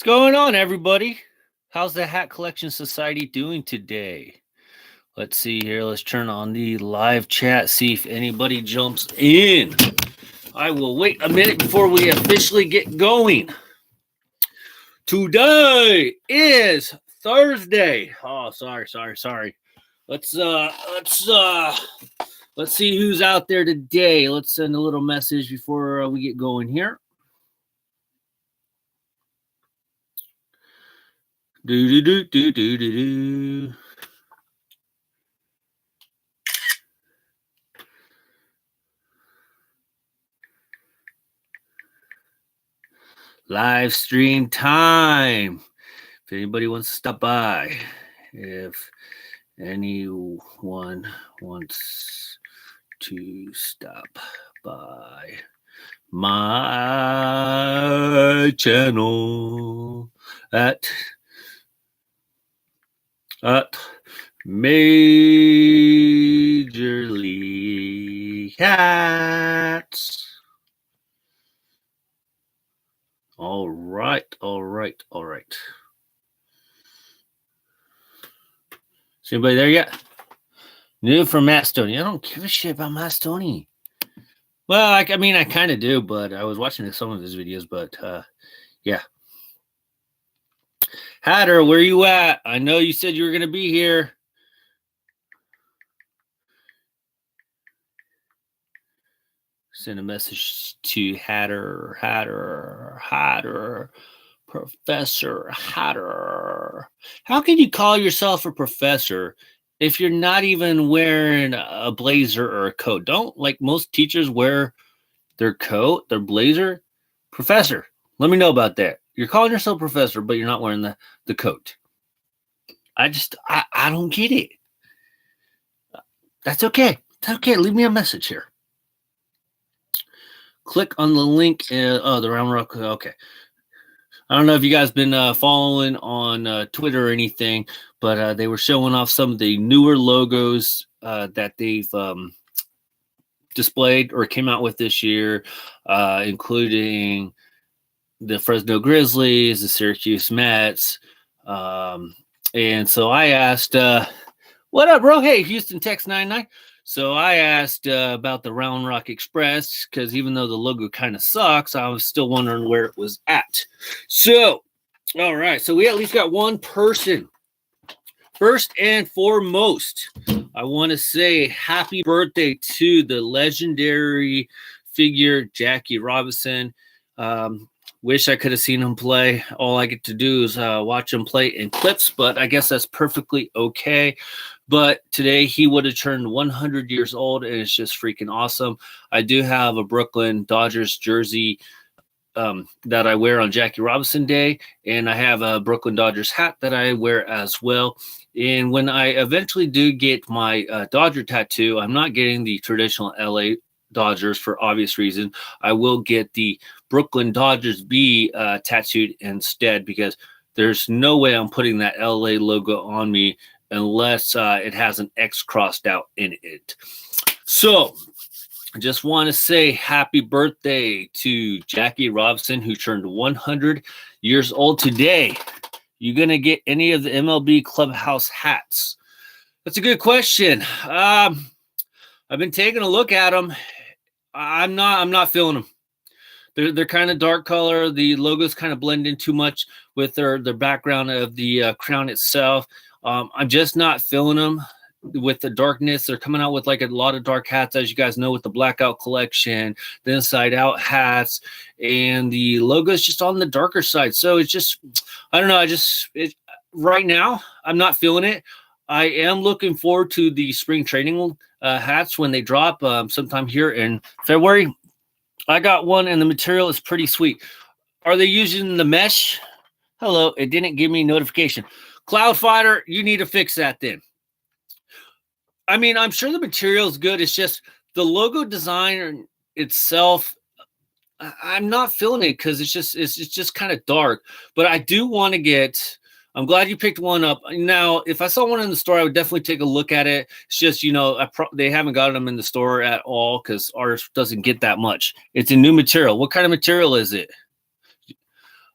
What's going on, everybody? How's the Hat Collection Society doing today? Let's see here. Let's turn on the live chat, see if anybody jumps in. I will wait a minute before we officially get going. Today is Thursday. Oh, sorry. Let's see who's out there today. Let's send a little message before we get going here. Do. Live stream time. If anybody wants to stop by, if anyone wants to stop by my channel at Major League Hatz. All right. Is anybody there yet? New from Matt Stoney. I don't give a shit about Matt Stoney. Well, I kind of do, but I was watching some of his videos, but yeah. Hatter, where you at? I know you said you were going to be here. Send a message to Hatter, Professor Hatter. How can you call yourself a professor if you're not even wearing a blazer or a coat? Don't like most teachers wear their coat, their blazer? Professor, let me know about that. You're calling yourself professor, but you're not wearing the coat. I don't get it. That's okay. It's okay. Leave me a message here. Click on the link. The Round Rock. Okay. I don't know if you guys been following on Twitter or anything, but they were showing off some of the newer logos that they've displayed or came out with this year, including the Fresno Grizzlies, the Syracuse Mets. And so I asked, what up, bro? Hey, Houston Tex 99. So I asked about the Round Rock Express because even though the logo kind of sucks, I was still wondering where it was at. So, all right. So we at least got one person. First and foremost, I want to say happy birthday to the legendary figure, Jackie Robinson. Wish I could have seen him play. All I get to do is watch him play in clips, but I guess that's perfectly okay. But today he would have turned 100 years old, and it's just freaking awesome. I do have a Brooklyn Dodgers jersey that I wear on Jackie Robinson Day, and I have a Brooklyn Dodgers hat that I wear as well. And when I eventually do get my Dodger tattoo, I'm not getting the traditional LA Dodgers for obvious reason. I will get the Brooklyn Dodgers B tattooed instead, because there's no way I'm putting that LA logo on me unless it has an X crossed out in it. So I just want to say happy birthday to Jackie Robinson, who turned 100 years old today. You going to get any of the MLB Clubhouse hats? That's a good question. I've been taking a look at them. I'm not feeling them. They're kind of dark color. The logos kind of blend in too much with their background of the crown itself. I'm just not feeling them with the darkness. They're coming out with like a lot of dark hats, as you guys know, with the blackout collection, the inside out hats, and the logo is just on the darker side. So it's just, I don't know. Right now, I'm not feeling it. I am looking forward to the spring training hats when they drop sometime here in February. I got one, and the material is pretty sweet. Are they using the mesh? Hello, it didn't give me notification. Cloud Fighter, you need to fix that then. I mean, I'm sure the material is good. It's just the logo design itself. I'm not feeling it because it's just kind of dark. But I do want to get. I'm glad you picked one up. Now, if I saw one in the store, I would definitely take a look at it. It's just, they haven't got them in the store at all because ours doesn't get that much. It's a new material. What kind of material is it?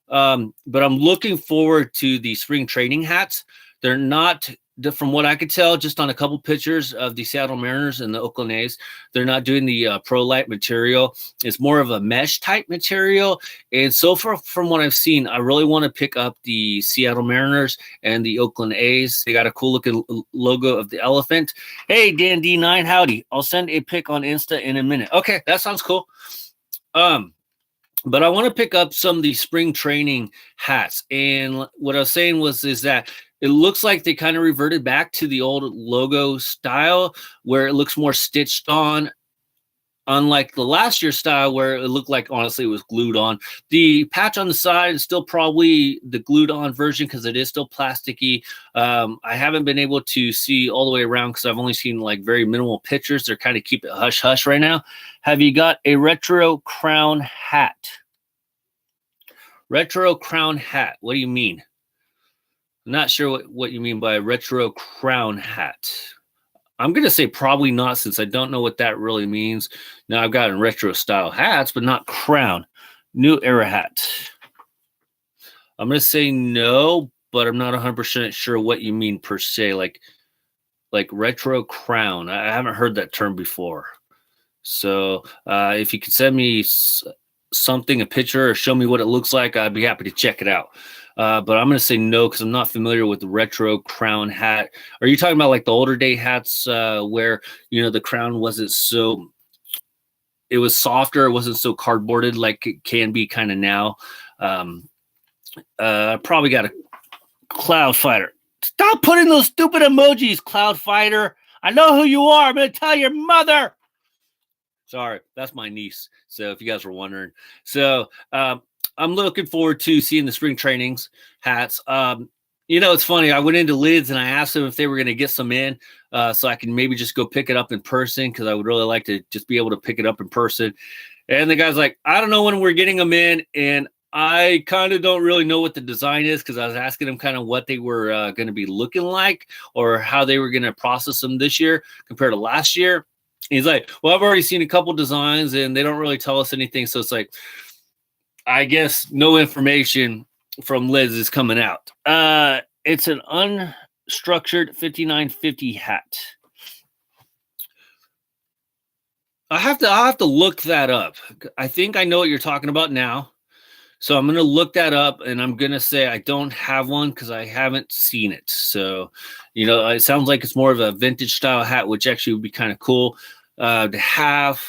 But I'm looking forward to the spring training hats. They're not, from what I could tell, just on a couple pictures of the Seattle Mariners and the Oakland A's, they're not doing the Pro Light material. It's more of a mesh type material. And so far, from what I've seen, I really want to pick up the Seattle Mariners and the Oakland A's. They got a cool looking logo of the elephant. Hey, Dan D9, howdy. I'll send a pic on Insta in a minute. Okay, that sounds cool. But I want to pick up some of the spring training hats. And what I was saying is that it looks like they kind of reverted back to the old logo style where it looks more stitched on, unlike the last year style where it looked like, honestly, it was glued on. The patch on the side is still probably the glued on version because it is still plasticky. I haven't been able to see all the way around because I've only seen like very minimal pictures. They're kind of keep it hush hush right now. Have you got a retro crown hat? Retro crown hat. What do you mean? I'm not sure what you mean by a retro crown hat. I'm going to say probably not, since I don't know what that really means. Now, I've gotten retro style hats, but not crown. New era hat. I'm going to say no, but I'm not 100% sure what you mean per se. Like retro crown. I haven't heard that term before. So if you could send me something, a picture, or show me what it looks like, I'd be happy to check it out. But I'm going to say no because I'm not familiar with the retro crown hat. Are you talking about like the older day hats where, you know, the crown wasn't so, it was softer, it wasn't so cardboarded like it can be kind of now? Probably got a Cloud Fighter. Stop putting those stupid emojis, Cloud Fighter. I know who you are. I'm going to tell your mother. Sorry, that's my niece. So if you guys were wondering. So I'm looking forward to seeing the spring trainings hats. You know, it's funny. I went into Lids and I asked them if they were going to get some in so I can maybe just go pick it up in person because I would really like to just be able to pick it up in person. And the guy's like, I don't know when we're getting them in. And I kind of don't really know what the design is because I was asking them kind of what they were going to be looking like or how they were going to process them this year compared to last year. He's like, well, I've already seen a couple designs and they don't really tell us anything. So it's like, I guess no information from Liz is coming out. It's an unstructured 5950 hat. I'll have to look that up. I think I know what you're talking about now. So I'm going to look that up and I'm going to say I don't have one because I haven't seen it. So, you know, it sounds like it's more of a vintage style hat, which actually would be kind of cool to have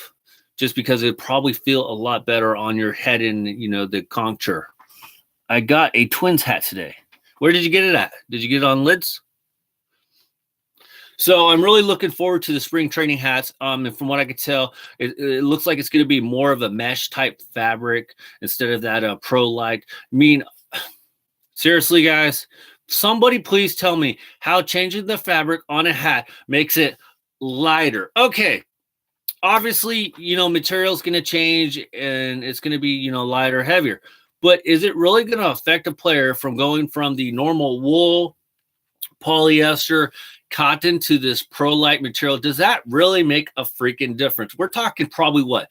just because it'd probably feel a lot better on your head and, you know, the contour. I got a Twins hat today. Where did you get it at? Did you get it on Lids? So I'm really looking forward to the spring training hats. And from what I could tell, it looks like it's going to be more of a mesh type fabric instead of that Pro Light. I mean, seriously, guys, somebody please tell me how changing the fabric on a hat makes it lighter. Okay. Obviously, you know, material is going to change and it's going to be, you know, lighter, heavier. But is it really going to affect a player from going from the normal wool, polyester, cotton to this Pro Light material? Does that really make a freaking difference? We're talking probably what,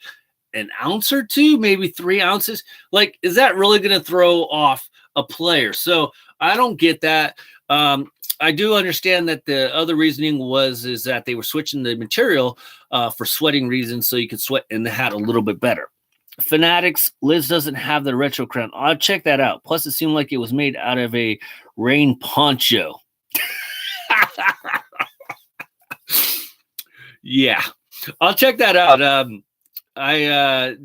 an ounce or two, maybe 3 ounces. Like, is that really going to throw off a player? So I don't get that. I do understand that the other reasoning is that they were switching the material for sweating reasons, so you could sweat in the hat a little bit better. Fanatics, Liz doesn't have the retro crown. I'll check that out. Plus, it seemed like it was made out of a rain poncho. Yeah, I'll check that out. I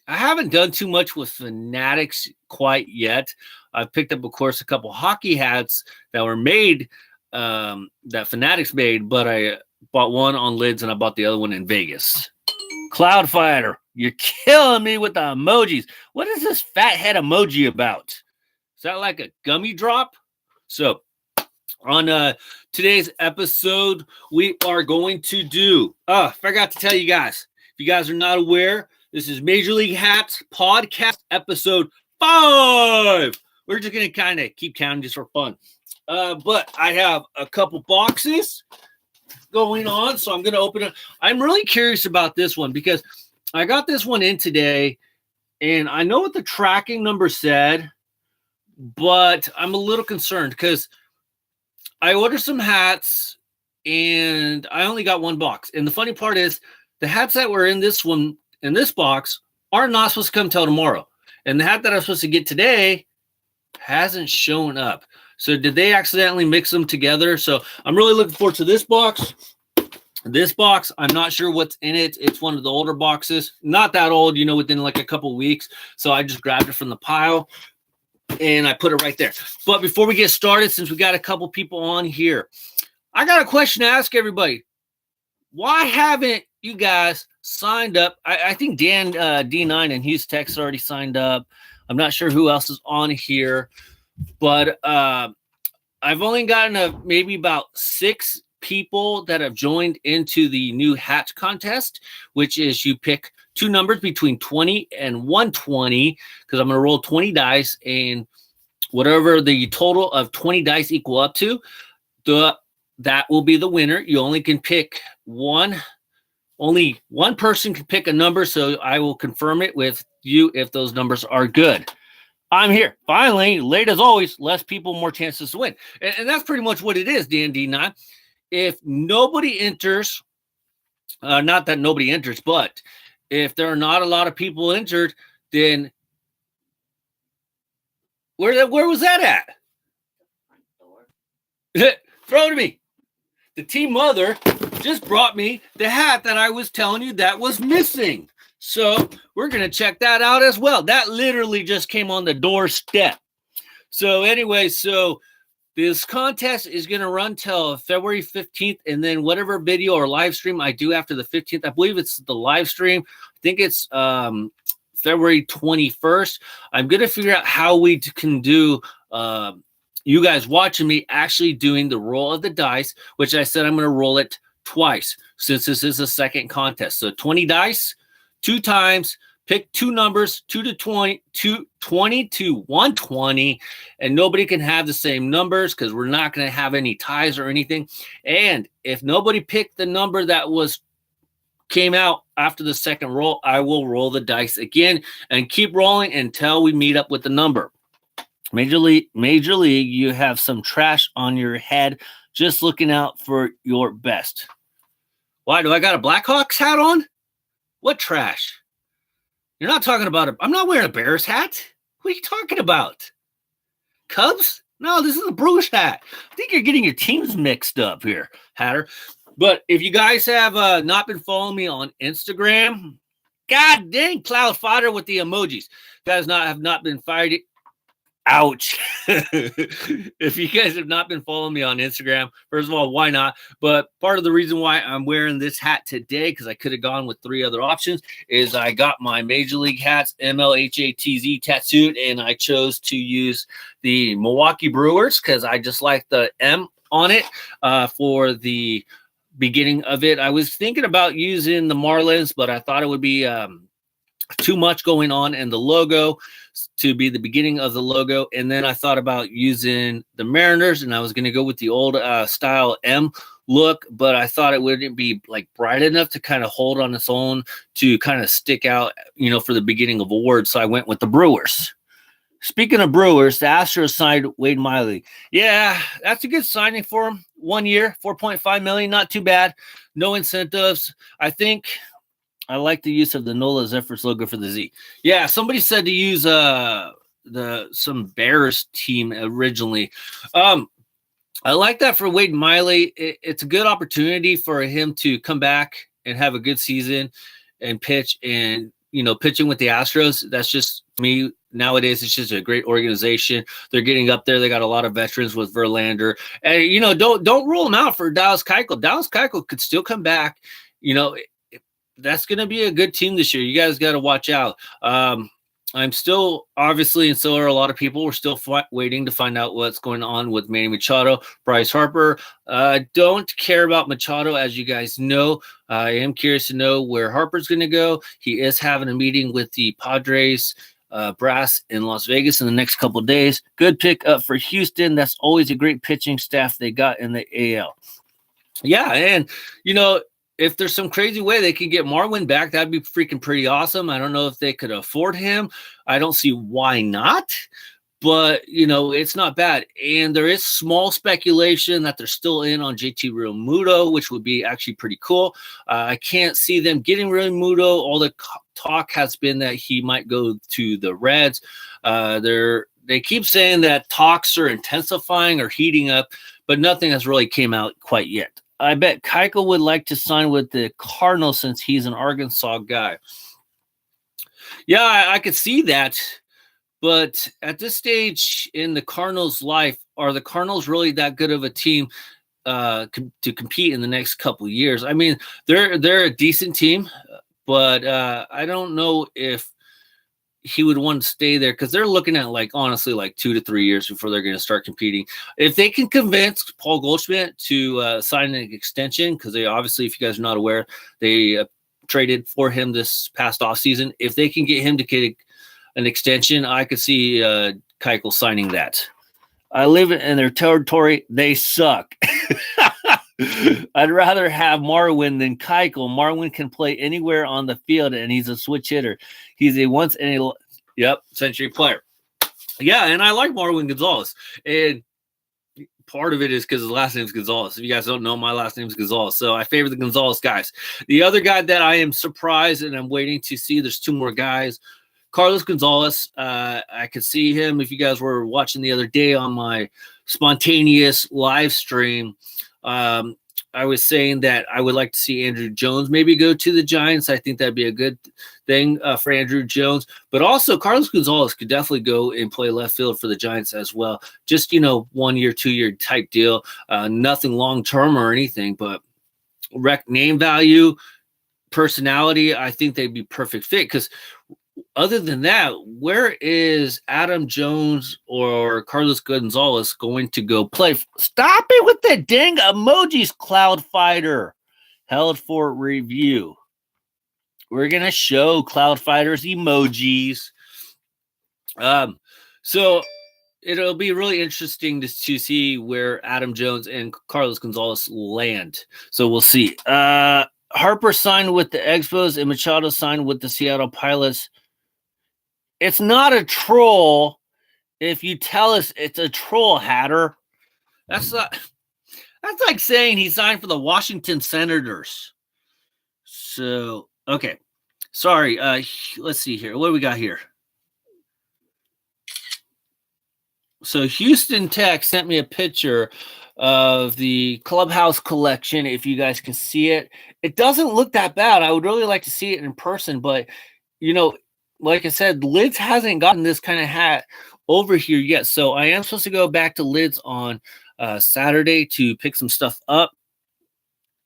haven't done too much with Fanatics quite yet. I've picked up, of course, a couple hockey hats that were made, that Fanatics made, but I bought one on Lids and I bought the other one in Vegas. Cloud Fighter, you're killing me with the emojis. What is this fat head emoji about? Is that like a gummy drop? So on today's episode, we are going to do, forgot to tell you guys, if you guys are not aware, this is Major League Hats podcast episode 5. We're just going to kind of keep counting just for fun. But I have a couple boxes going on, so I'm going to open it. I'm really curious about this one because I got this one in today, and I know what the tracking number said, but I'm a little concerned because I ordered some hats and I only got one box. And the funny part is the hats that were in this box are not supposed to come till tomorrow. And the hat that I was supposed to get today hasn't shown up. So did they accidentally mix them together? So I'm really looking forward to this box. This box, I'm not sure what's in it. It's one of the older boxes. Not that old, within like a couple weeks. So I just grabbed it from the pile and I put it right there. But before we get started, since we got a couple people on here, I got a question to ask everybody. Why haven't you guys signed up? I think Dan D9 and Hughes Tech's already signed up. I'm not sure who else is on here, but I've only gotten maybe about 6 people that have joined into the new hat contest, which is you pick 2 numbers between 20 and 120, because I'm going to roll 20 dice, and whatever the total of 20 dice equal up to, that will be the winner. You only can pick one. Only one person can pick a number, so I will confirm it with you if those numbers are good. I'm here. Finally, late as always, less people, more chances to win. And that's pretty much what it is, D&D9. If nobody enters, not that nobody enters, but if there are not a lot of people entered, then where was that at? Throw it to me. The team mother just brought me the hat that I was telling you that was missing. So we're going to check that out as well. That literally just came on the doorstep. So anyway, this contest is going to run till February 15th, and then whatever video or live stream I do after the 15th, I believe it's the live stream. I think it's February 21st. I'm going to figure out how we can do you guys watching me actually doing the roll of the dice, which I said I'm going to roll it twice since this is a second contest. So 20 dice, 2 times, pick 2 numbers, 2 to 20 to 120, and nobody can have the same numbers because we're not going to have any ties or anything. And if nobody picked the number that came out after the second roll, I will roll the dice again and keep rolling until we meet up with the number. Major League, you have some trash on your head. Just looking out for your best. Why, do I got a Blackhawks hat on? What trash? You're not talking about I'm not wearing a Bears hat. What are you talking about? Cubs? No, this is a Brewers hat. I think you're getting your teams mixed up here, Hatter. But if you guys have not been following me on Instagram, god dang, Cloud Fighter with the emojis. You guys have not been fired. Ouch. If you guys have not been following me on Instagram, first of all, why not? But part of the reason why I'm wearing this hat today, because I could have gone with 3 other options, is I got my Major League hats, MLHATZ tattooed, and I chose to use the Milwaukee Brewers because I just like the M on it for the beginning of it. I was thinking about using the Marlins, but I thought it would be too much going on in the logo to be the beginning of the logo. And then I thought about using the Mariners, and I was going to go with the old style M look, but I thought it wouldn't be like bright enough to kind of hold on its own to kind of stick out, for the beginning of a word. So I went with the Brewers. Speaking of Brewers, the Astros signed Wade Miley. Yeah, that's a good signing for him. 1 year, $4.5 million, not too bad. No incentives. I think I like the use of the Nola Zephyrs logo for the Z. Yeah, somebody said to use some Bears team originally. I like that for Wade Miley. It's a good opportunity for him to come back and have a good season and pitch. And pitching with the Astros, that's just me. Nowadays, it's just a great organization. They're getting up there. They got a lot of veterans with Verlander. And, don't rule them out for Dallas Keuchel. Dallas Keuchel could still come back. That's going to be a good team this year. You guys got to watch out. I'm still, obviously, and so are a lot of people, we're still waiting to find out what's going on with Manny Machado, Bryce Harper. Don't care about Machado, as you guys know. I am curious to know where Harper's going to go. He is having a meeting with the Padres brass in Las Vegas in the next couple of days. Good pick up for Houston. That's always a great pitching staff they got in the AL. Yeah, and, if there's some crazy way they can get Marwin back, that'd be freaking pretty awesome. I don't know if they could afford him. I don't see why not. But, it's not bad. And there is small speculation that they're still in on JT Realmuto, which would be actually pretty cool. I can't see them getting Realmuto. All the talk has been that he might go to the Reds. They keep saying that talks are intensifying or heating up, but nothing has really came out quite yet. I bet Keuchel would like to sign with the Cardinals since he's an Arkansas guy. Yeah, I could see that. But at this stage in the Cardinals' life, are the Cardinals really that good of a team to compete in the next couple of years? I mean, they're a decent team, but I don't know if he would want to stay there because they're looking at honestly 2 to 3 years before they're going to start competing. If they can convince Paul Goldschmidt to sign an extension, because they obviously, if you guys are not aware, they traded for him this past offseason. If they can get him to get an extension, I could see Keuchel signing that. I live in their territory. They suck. I'd rather have Marwin than Keuchel. Marwin can play anywhere on the field, and he's a switch hitter. He's a century player. Yeah, and I like Marwin Gonzalez. And part of it is because his last name is Gonzalez. If you guys don't know, my last name is Gonzalez. So I favor the Gonzalez guys. The other guy that I am surprised and I'm waiting to see, there's 2 more guys. Carlos Gonzalez, I could see him if you guys were watching the other day on my spontaneous live stream. I was saying that I would like to see Andrew Jones maybe go to the Giants. I think that'd be a good thing for Andrew Jones. But also Carlos Gonzalez could definitely go and play left field for the Giants as well. Just, 1 year, 2 year type deal. Nothing long-term or anything, but name value, personality, I think they'd be perfect fit because other than that, where is Adam Jones or Carlos Gonzalez going to go play? Stop it with the dang emojis, Cloud Fighter. Held for review. We're going to show Cloud Fighter's emojis. So it'll be really interesting to see where Adam Jones and Carlos Gonzalez land. So we'll see. Harper signed with the Expos and Machado signed with the Seattle Pilots. It's not a troll if you tell us it's a troll, Hatter. That's like saying he signed for the Washington Senators. So, okay. Sorry. Let's see here. What do we got here? So Houston Tech sent me a picture of the Clubhouse collection, if you guys can see it. It doesn't look that bad. I would really like to see it in person, but, like I said, Lids hasn't gotten this kind of hat over here yet. So I am supposed to go back to Lids on Saturday to pick some stuff up.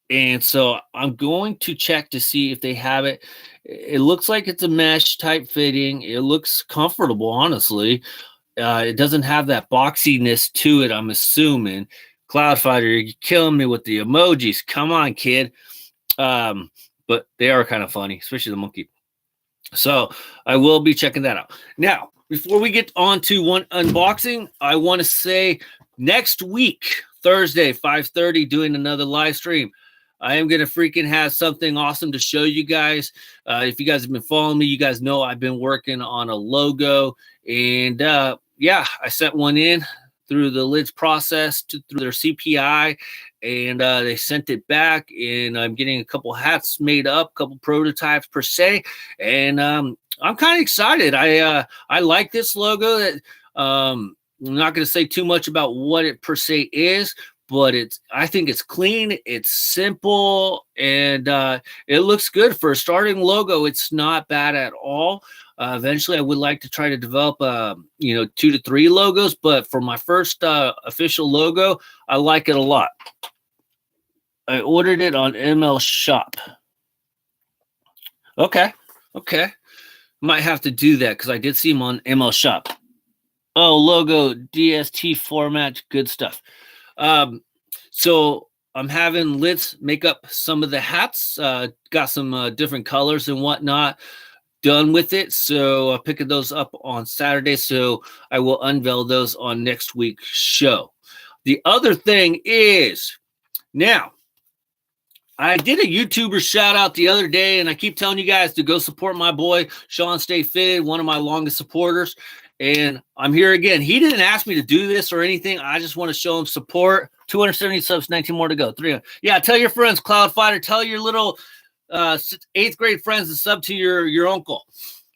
And so I'm going to check to see if they have it. It looks like it's a mesh type fitting. It looks comfortable, honestly. It doesn't have that boxiness to it, I'm assuming. Cloudfighter, you're killing me with the emojis. Come on, kid. But they are kind of funny, especially the monkey. So I will be checking that out. Now, before we get on to one unboxing, I want to say next week, Thursday, 5:30, doing another live stream. I am going to freaking have something awesome to show you guys. If you guys have been following me, you guys know I've been working on a logo. And I sent one in through the Lids process, through their CPI, and they sent it back. And I'm getting a couple hats made up, a couple prototypes per se. And I'm kind of excited. I like this logo. That I'm not going to say too much about what it per se is, but I think it's clean, it's simple, and it looks good for a starting logo. It's not bad at all. Eventually, I would like to try to develop, 2 to 3 logos, but for my first official logo, I like it a lot. I ordered it on ML Shop. Okay. Might have to do that because I did see them on ML Shop. Oh, logo, DST format, good stuff. So I'm having Lids make up some of the hats, got some different colors and whatnot done with it. So I'm picking those up on Saturday. So I will unveil those on next week's show. The other thing is now I did a YouTuber shout out the other day, and I keep telling you guys to go support my boy, Sean Stay Fitted, one of my longest supporters. And I'm here again. He didn't ask me to do this or anything. I just want to show him support. 270 subs, 19 more to go. 300. Yeah, tell your friends, Cloud Fighter. Tell your little 8th grade friends to sub to your uncle.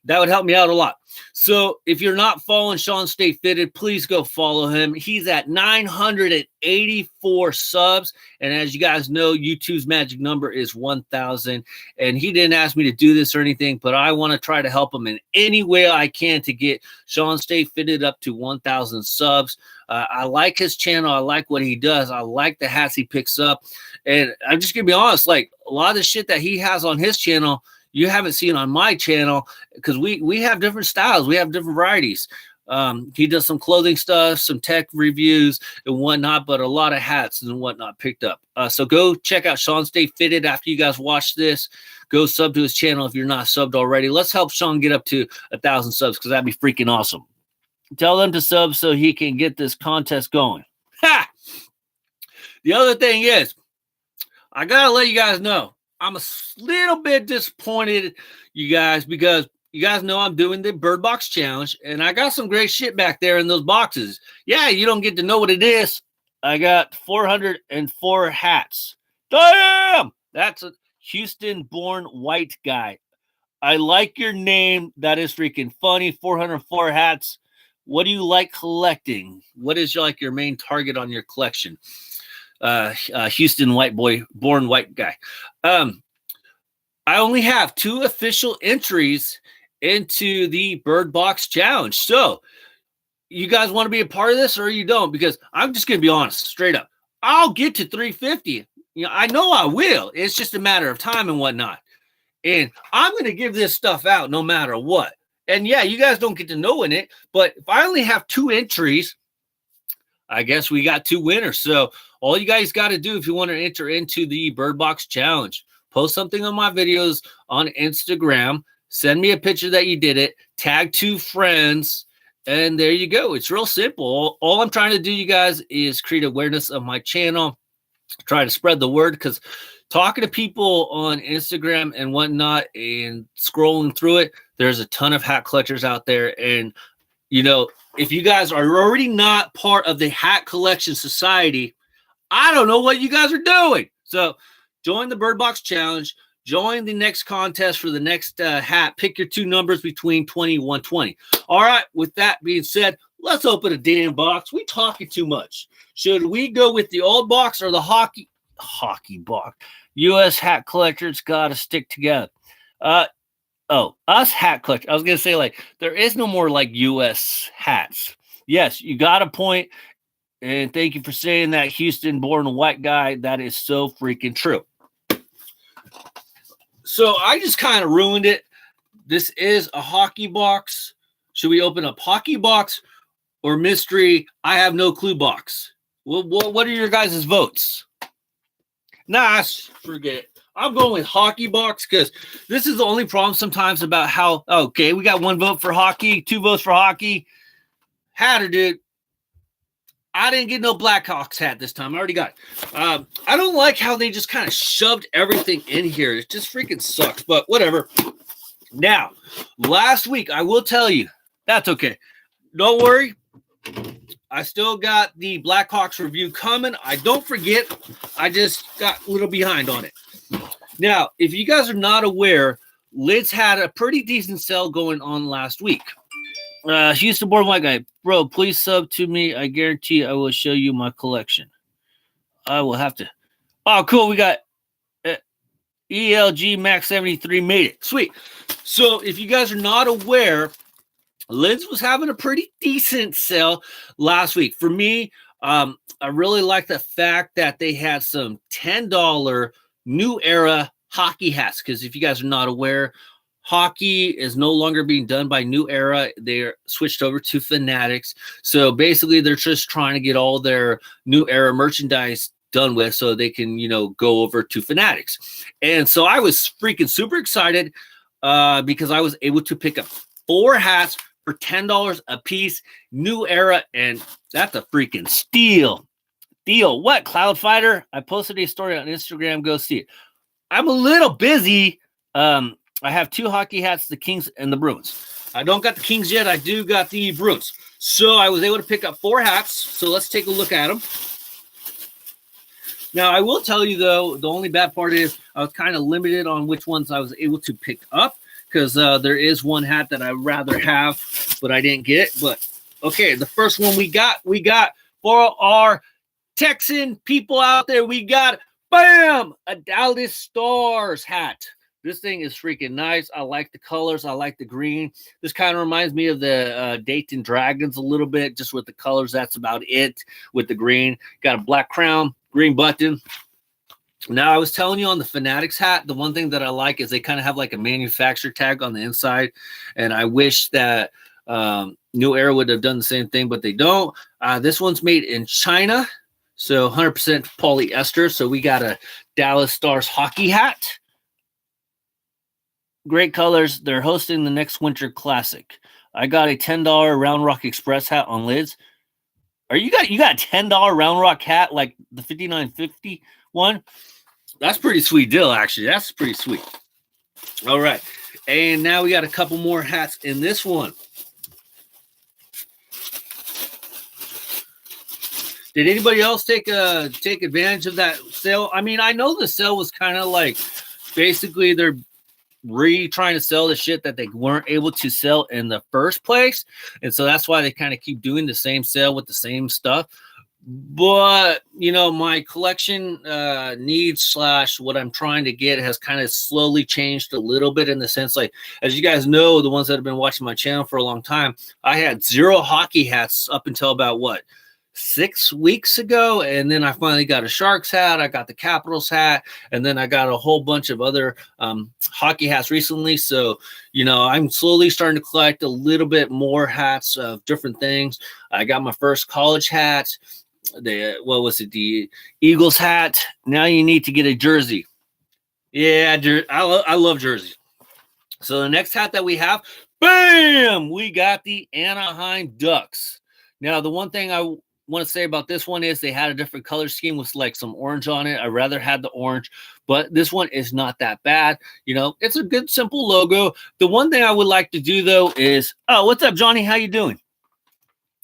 That would help me out a lot. So if you're not following Sean Stay Fitted, please go follow him. He's at 984 subs. And as you guys know, YouTube's magic number is 1,000. And he didn't ask me to do this or anything, but I want to try to help him in any way I can to get Sean Stay Fitted up to 1,000 subs. I like his channel. I like what he does. I like the hats he picks up. And I'm just going to be honest, like a lot of the shit that he has on his channel, you haven't seen on my channel because we have different styles. We have different varieties. He does some clothing stuff, some tech reviews and whatnot, but a lot of hats and whatnot picked up. So go check out Sean Stay Fitted after you guys watch this. Go sub to his channel if you're not subbed already. Let's help Sean get up to 1,000 subs because that'd be freaking awesome. Tell them to sub so he can get this contest going. Ha! The other thing is, I got to let you guys know, I'm a little bit disappointed, you guys, because you guys know I'm doing the Bird Box Challenge, and I got some great shit back there in those boxes. Yeah, you don't get to know what it is. I got 404 hats. Damn! That's a Houston-born white guy. I like your name. That is freaking funny. 404 hats. What do you like collecting? What is like your main target on your collection? Houston white boy, born white guy. I only have 2 official entries into the Bird Box Challenge. So you guys want to be a part of this or you don't? Because I'm just going to be honest, straight up. I'll get to 350. You know, I know I will. It's just a matter of time and whatnot. And I'm going to give this stuff out no matter what. And yeah, you guys don't get to know in it, but if I only have 2 entries, I guess we got 2 winners. So all you guys got to do if you want to enter into the Bird Box Challenge, post something on my videos on Instagram, send me a picture that you did it, tag 2 friends, and there you go. It's real simple. All I'm trying to do, you guys, is create awareness of my channel, try to spread the word, because talking to people on Instagram and whatnot and scrolling through it, there's a ton of hat collectors out there. And, you know, if you guys are already not part of the Hat Collection Society, I don't know what you guys are doing. So join the Bird Box Challenge. Join the next contest for the next hat. Pick your 2 numbers between 20 and 120. All right, with that being said, let's open a damn box. We talking too much. Should we go with the old box or the hockey box? U.S. hat collectors got to stick together. Us hat collectors. I was going to say, like, there is no more, like, U.S. hats. Yes, you got a point. And thank you for saying that, Houston-born white guy. That is so freaking true. So I just kind of ruined it. This is a hockey box. Should we open up hockey box or mystery I have no clue box? What are your guys' votes? Nah, forget it. I'm going with hockey box because this is the only problem sometimes about how, okay, we got 1 vote for hockey, 2 votes for hockey. Hatter, dude. I didn't get no Blackhawks hat this time. I already got it. I don't like how they just kind of shoved everything in here. It just freaking sucks, but whatever. Now, last week, I will tell you, that's okay. Don't worry. I still got the Blackhawks review coming. I don't forget. I just got a little behind on it. Now, if you guys are not aware, Lids had a pretty decent sale going on last week. Houston-born white guy. Bro, please sub to me. I guarantee I will show you my collection. I will have to. Oh, cool. We got ELG Max 73 made it. Sweet. So if you guys are not aware, Lids was having a pretty decent sale last week. For me, I really like the fact that they had some $10 new era hockey hats. Because if you guys are not aware, hockey is no longer being done by New Era. They're switched over to Fanatics. So basically, they're just trying to get all their New Era merchandise done with so they can, you know, go over to Fanatics. And so I was freaking super excited because I was able to pick up 4 hats for $10 a piece, New Era, and that's a freaking steal. Deal. What, Cloud Fighter? I posted a story on Instagram. Go see it. I'm a little busy. I have 2 hockey hats, the Kings and the Bruins. I don't got the Kings yet. I do got the Bruins. So I was able to pick up 4 hats. So let's take a look at them. Now, I will tell you, though, the only bad part is I was kind of limited on which ones I was able to pick up because there is one hat that I'd rather have, but I didn't get. But, okay, the first one we got for our Texan people out there, we got, bam, a Dallas Stars hat. This thing is freaking nice. I like the colors. I like the green. This kind of reminds me of the Dayton Dragons a little bit, just with the colors. That's about it with the green. Got a black crown, green button. Now, I was telling you on the Fanatics hat, the one thing that I like is they kind of have like a manufacturer tag on the inside. And I wish that New Era would have done the same thing, but they don't. This one's made in China, so 100% polyester. So we got a Dallas Stars hockey hat. Great colors. They're hosting the next Winter Classic. I got a $10 Round Rock Express hat on lids. You got a $10 Round Rock hat like the 5950 one? That's pretty sweet deal, actually. That's pretty sweet. All right. And now we got a couple more hats in this one. Did anybody else take advantage of that sale? I mean, I know the sale was kind of like basically they're trying to sell the shit that they weren't able to sell in the first place. And so that's why they kind of keep doing the same sale with the same stuff. But, you know, my collection needs / what I'm trying to get has kind of slowly changed a little bit in the sense, like, as you guys know, the ones that have been watching my channel for a long time, I had 0 hockey hats up until about, 6 weeks ago, and then I finally got a Sharks hat, I got the Capitals hat, and then I got a whole bunch of other hockey hats recently. So, you know, I'm slowly starting to collect a little bit more hats of different things. I got my first college hat, the Eagles hat. Now you need to get a jersey. Yeah, I love jerseys. So the next hat that we have, bam, we got the Anaheim Ducks. Now, the one thing I want to say about this one is they had a different color scheme with like some orange on it. I rather had the orange, but this one is not that bad. You know, it's a good, simple logo. The one thing I would like to do, though, is, oh, what's up, Johnny? How you doing?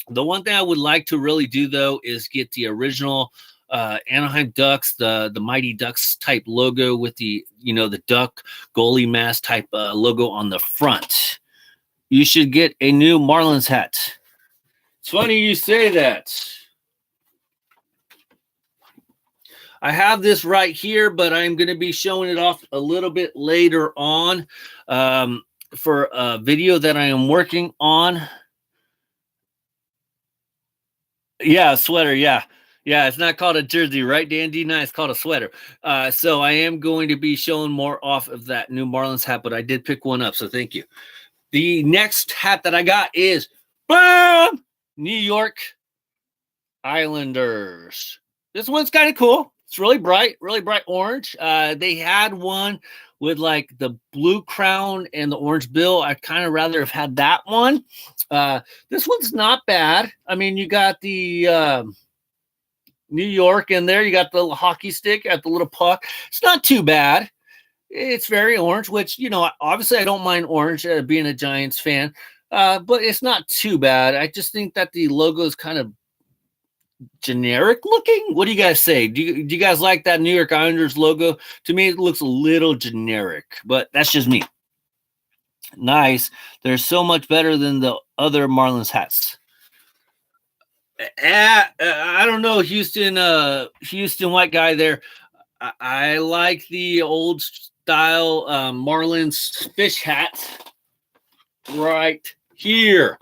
The one thing I would like to really do, though, is get the original Anaheim Ducks, the Mighty Ducks type logo with the, you know, the duck goalie mask type logo on the front. You should get a new Marlins hat. It's funny you say that. I have this right here, but I'm going to be showing it off a little bit later on for a video that I am working on. Yeah, a sweater, yeah. Yeah, it's not called a jersey, right, Dan D9? It's called a sweater. So I am going to be showing more off of that new Marlins hat, but I did pick one up, so thank you. The next hat that I got is, boom, New York Islanders. This one's kind of cool. It's really bright orange. They had one with like the blue crown and the orange bill. I'd kind of rather have had that one. This one's not bad. I mean, you got the New York in there. You got the little hockey stick at the little puck. It's not too bad. It's very orange, which, you know, obviously I don't mind orange being a Giants fan, but it's not too bad. I just think that the logo is kind of generic looking. What do you guys say? Do you guys like that New York Islanders logo? To me, it looks a little generic, but that's just me. Nice. They're so much better than the other Marlins hats. I don't know, Houston white guy there. I like the old style Marlins fish hat right here.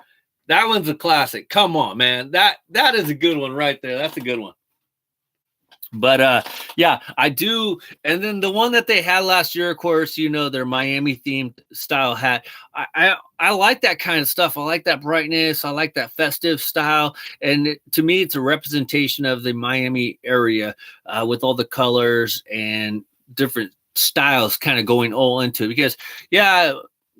That one's a classic. Come on, man. That is a good one right there. That's a good one. But yeah, I do. And then the one that they had last year, of course, you know, their Miami themed style hat. I like that kind of stuff. I like that brightness. I like that festive style. And to me, it's a representation of the Miami area with all the colors and different styles kind of going all into it. Because, yeah,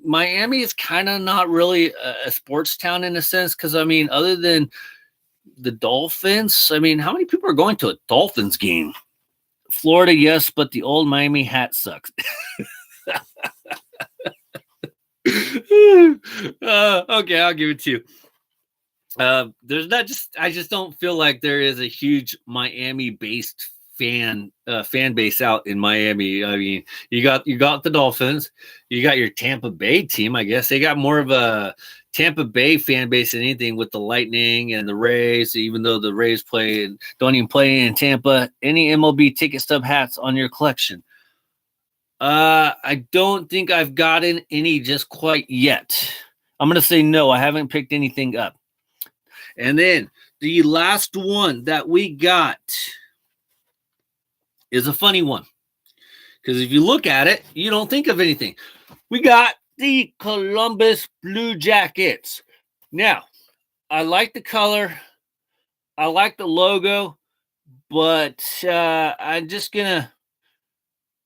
Miami is kind of not really a sports town in a sense. Because, I mean, other than the Dolphins, I mean, how many people are going to a Dolphins game? Florida, yes, but the old Miami hat sucks. Okay, I'll give it to you. There's not just I just don't feel like there is a huge Miami-based fan base out in Miami. I mean, you got the Dolphins, you got your Tampa Bay team. I guess they got more of a Tampa Bay fan base than anything with the Lightning and the Rays. Even though the Rays don't even play in Tampa. Any MLB ticket stub hats on your collection? I don't think I've gotten any just quite yet. I'm gonna say no. I haven't picked anything up. And then the last one that we got is a funny one. Because if you look at it, you don't think of anything. We got the Columbus Blue Jackets. Now, I like the color. I like the logo. But I'm just going to...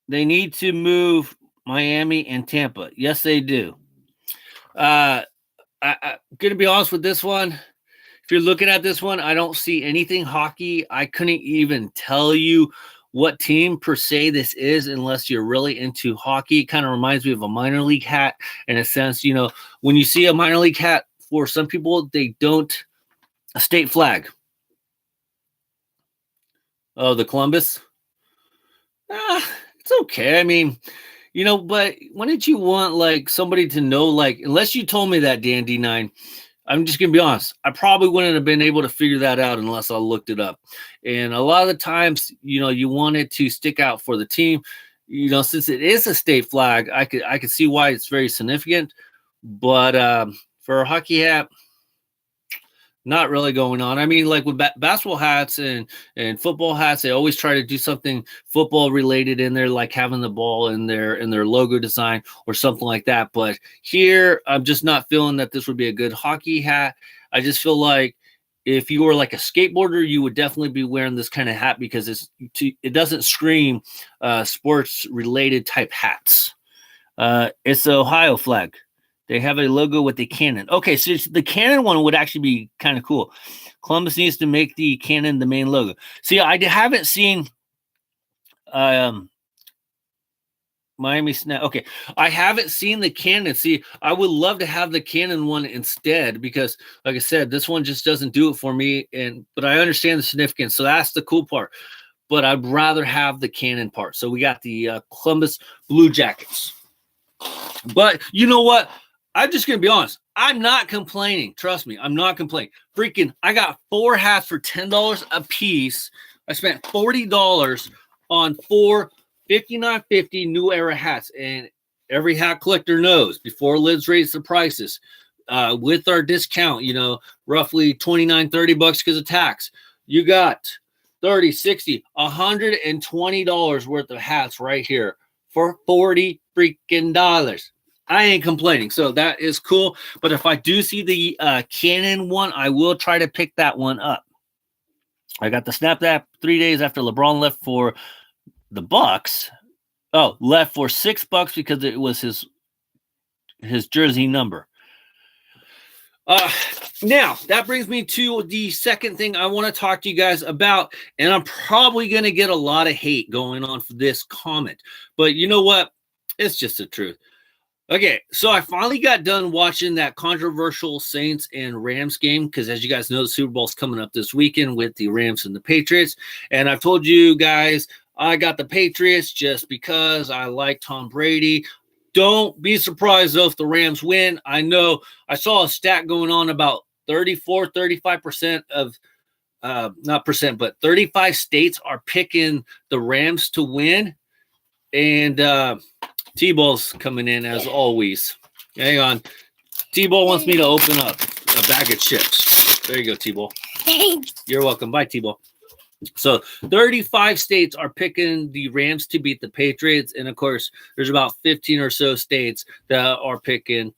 They need to move Miami and Tampa. Yes, they do. I'm going to be honest with this one. If you're looking at this one, I don't see anything hockey. I couldn't even tell you what team per se this is unless you're really into hockey. It kind of reminds me of a minor league hat in a sense. You know, when you see a minor league hat, for some people, they don't a state flag. Oh, the Columbus? It's okay. I mean, you know, but when did you want like somebody to know, like, unless you told me that, Dan D9, I'm just going to be honest. I probably wouldn't have been able to figure that out unless I looked it up. And a lot of the times, you know, you want it to stick out for the team. You know, since it is a state flag, I could see why it's very significant. But for a hockey hat, not really going on. I mean, like with basketball hats and football hats, they always try to do something football related in there, like having the ball in their logo design or something like that. But here, I'm just not feeling that this would be a good hockey hat. I just feel like if you were like a skateboarder, you would definitely be wearing this kind of hat because it doesn't scream sports related type hats. It's the Ohio flag. They have a logo with the cannon. Okay, so the cannon one would actually be kind of cool. Columbus needs to make the cannon the main logo. See, I haven't seen Miami Snap. Okay, I haven't seen the cannon. See, I would love to have the cannon one instead because, like I said, this one just doesn't do it for me. But I understand the significance, so that's the cool part. But I'd rather have the cannon part. So we got the Columbus Blue Jackets. But you know what? I'm just going to be honest. I'm not complaining. Trust me, I'm not complaining. Freaking, I got 4 hats for $10 a piece. I spent $40 on 4 $59.50 New Era hats. And every hat collector knows before Lids raised the prices, with our discount, you know, roughly $29-30 because of tax, you got $30, $60, $120 worth of hats right here for $40 freaking dollars. I ain't complaining. So that is cool. But if I do see the Canon one, I will try to pick that one up. I got the Snap app 3 days after LeBron left for the Bucks. Oh, left for $6 because it was his jersey number. Now, that brings me to the second thing I want to talk to you guys about. And I'm probably going to get a lot of hate going on for this comment. But you know what? It's just the truth. Okay, so I finally got done watching that controversial Saints and Rams game because, as you guys know, the Super Bowl's coming up this weekend with the Rams and the Patriots. And I've told you guys I got the Patriots just because I like Tom Brady. Don't be surprised, though, if the Rams win. I know I saw a stat going on about 35% of not percent, but 35 states are picking the Rams to win. And T-Ball's coming in as always. Hang on. T-Ball wants me to open up a bag of chips. There you go, T-Ball. Thanks. You're welcome. Bye, T-Ball. So 35 states are picking the Rams to beat the Patriots. And, of course, there's about 15 or so states that are picking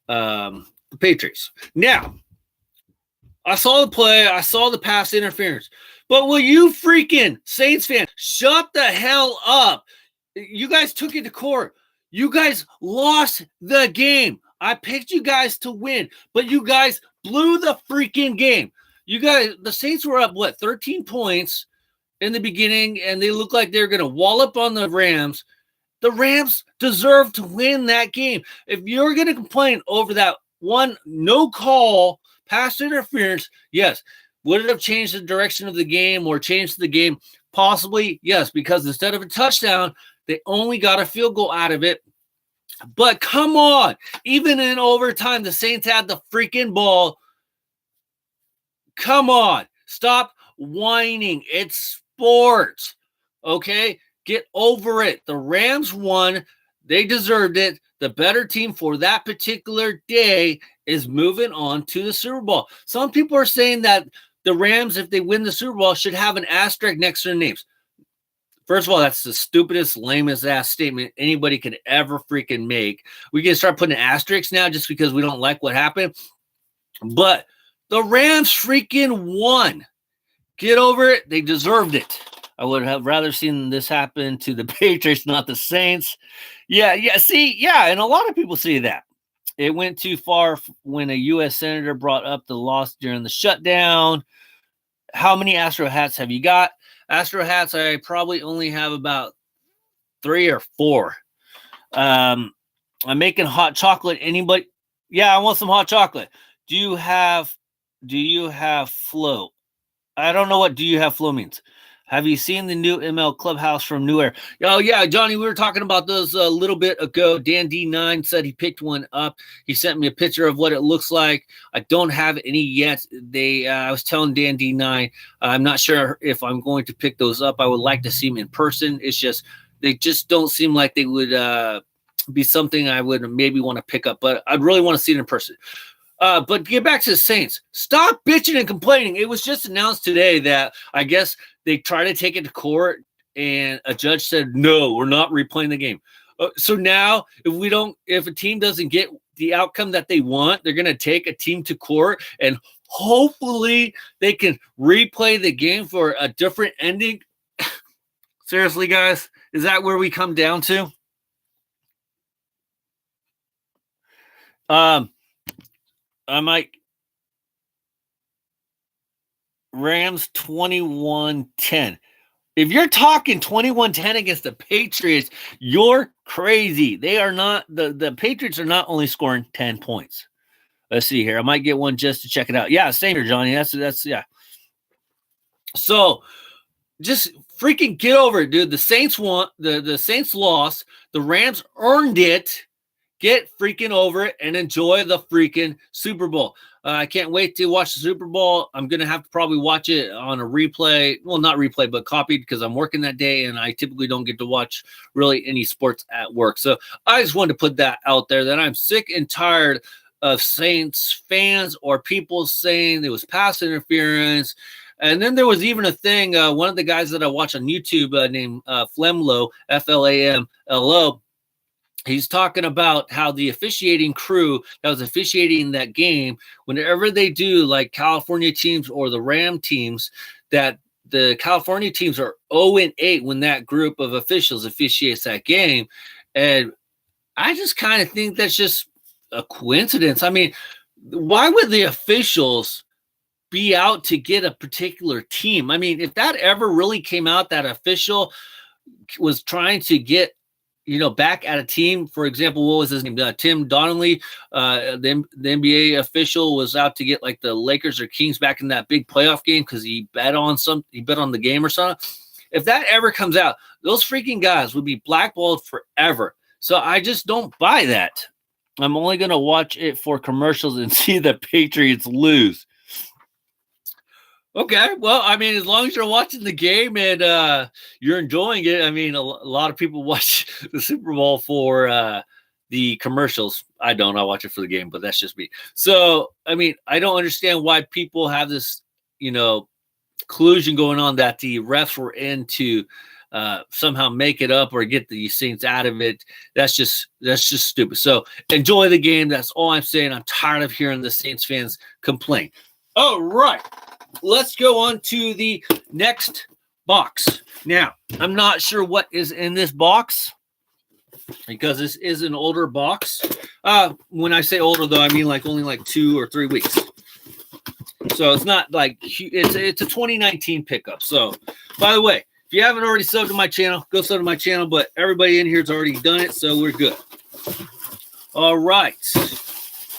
the Patriots. Now, I saw the play. I saw the pass interference. But will you freaking Saints fan shut the hell up? You guys took it to court. You guys lost the game. I picked you guys to win, but you guys blew the freaking game. You guys, the Saints were up, 13 points, in the beginning, and they looked like they were going to wallop on the Rams. The Rams deserve to win that game. If you're going to complain over that one no call pass interference, yes. Would it have changed the direction of the game or changed the game? Possibly, yes, because instead of a touchdown, they only got a field goal out of it. But come on, even in overtime, the Saints had the freaking ball. Come on, stop whining. It's sports, okay? Get over it. The Rams won. They deserved it. The better team for that particular day is moving on to the Super Bowl. Some people are saying that the Rams, if they win the Super Bowl, should have an asterisk next to their names. First of all, that's the stupidest, lamest ass statement anybody could ever freaking make. We can start putting asterisks now just because we don't like what happened. But the Rams freaking won. Get over it. They deserved it. I would have rather seen this happen to the Patriots, not the Saints. Yeah. And a lot of people see that. It went too far when a U.S. senator brought up the loss during the shutdown. How many Astro hats have you got? Astro hats, I probably only have about 3 or 4. I'm making hot chocolate. Anybody? Yeah, I want some hot chocolate. Do you have flow? I don't know what do you have flow means. Have you seen the new ML Clubhouse from New Air? Oh, yeah, Johnny, we were talking about those a little bit ago. Dan D9 said he picked one up. He sent me a picture of what it looks like. I don't have any yet. I was telling Dan D9, I'm not sure if I'm going to pick those up. I would like to see them in person. It's just, they just don't seem like they would be something I would maybe want to pick up, but I'd really want to see it in person. But get back to the Saints. Stop bitching and complaining. It was just announced today that I guess they tried to take it to court, and a judge said, no, we're not replaying the game. So now if a team doesn't get the outcome that they want, they're going to take a team to court, and hopefully they can replay the game for a different ending. Seriously, guys, is that where we come down to? I might Rams 21-10. If you're talking 21-10 against the Patriots, you're crazy. They are not the Patriots are not only scoring 10 points. Let's see here. I might get one just to check it out. Yeah, same here, Johnny. That's yeah. So just freaking get over it, dude. The Saints won. The Saints lost. The Rams earned it. Get freaking over it and enjoy the freaking Super Bowl. I can't wait to watch the Super Bowl. I'm going to have to probably watch it on a replay. Well, not replay, but copied because I'm working that day and I typically don't get to watch really any sports at work. So I just wanted to put that out there that I'm sick and tired of Saints fans or people saying there was pass interference. And then there was even a thing, one of the guys that I watch on YouTube named Flemlo, Flamlo, he's talking about how the officiating crew that was officiating that game, whenever they do like California teams or the Ram teams, that the California teams are 0-8 when that group of officials officiates that game. And I just kind of think that's just a coincidence. I mean, why would the officials be out to get a particular team? I mean, if that ever really came out, that official was trying to get back at a team. For example, what was his name? Tim Donnelly, the NBA official, was out to get like the Lakers or Kings back in that big playoff game because he bet on the game or something. If that ever comes out, those freaking guys would be blackballed forever. So I just don't buy that. I'm only going to watch it for commercials and see the Patriots lose. Okay, well, I mean, as long as you're watching the game and you're enjoying it, I mean, a lot of people watch the Super Bowl for the commercials. I don't. I watch it for the game, but that's just me. So, I mean, I don't understand why people have this, collusion going on that the refs were in to somehow make it up or get the Saints out of it. That's just stupid. So, enjoy the game. That's all I'm saying. I'm tired of hearing the Saints fans complain. All right. Let's go on to the next box. Now, I'm not sure what is in this box because this is an older box. When I say older, though, I mean only 2 or 3 weeks. So it's not like it's a 2019 pickup. So By the way, if you haven't already subbed to my channel, go sub to my channel. But everybody in here has already done it, so we're good. All right.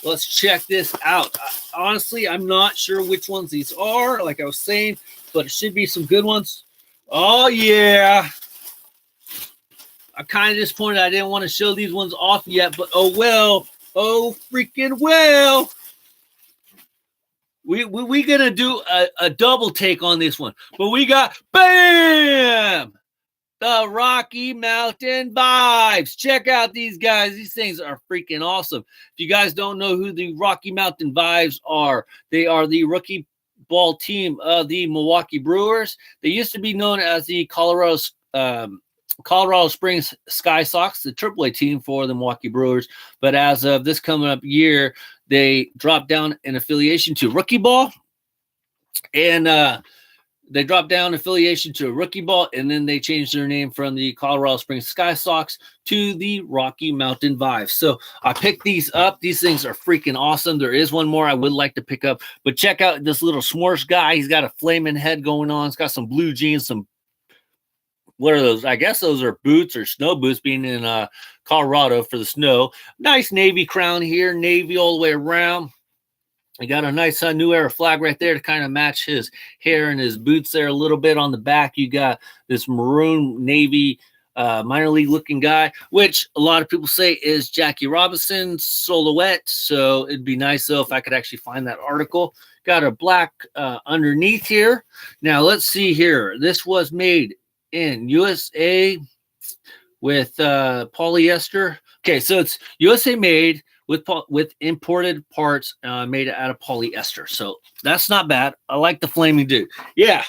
Let's check this out. Honestly, I'm not sure which ones these are, like I was saying, but it should be some good ones. Oh, yeah. I'm kind of disappointed I didn't want to show these ones off yet, but oh, well. Oh, freaking well. We going to do a double take on this one. But we got, bam! The Rocky Mountain Vibes. Check out these guys. These things are freaking awesome. If you guys don't know who the Rocky Mountain Vibes are, they are the rookie ball team of the Milwaukee Brewers. They used to be known as the Colorado Springs Sky Sox, the AAA team for the Milwaukee Brewers. But as of this coming up year, they dropped down in affiliation to rookie ball. And they dropped down affiliation to rookie ball, and then they changed their name from the Colorado Springs Sky Sox to the Rocky Mountain Vibes. So I picked these up. These things are freaking awesome. There is one more I would like to pick up, but check out this little s'mores guy. He's got a flaming head going on. He's got some blue jeans, what are those? I guess those are boots or snow boots, being in Colorado for the snow. Nice Navy crown here, Navy all the way around. You got a nice New Era flag right there to kind of match his hair and his boots there a little bit. On the back, you got this maroon Navy minor league looking guy, which a lot of people say is Jackie Robinson's silhouette. So it'd be nice, though, if I could actually find that article. Got a black underneath here. Now, let's see here. This was made in USA with polyester. Okay, so it's USA made with imported parts made out of polyester. So that's not bad. I like the flaming dude. Yeah.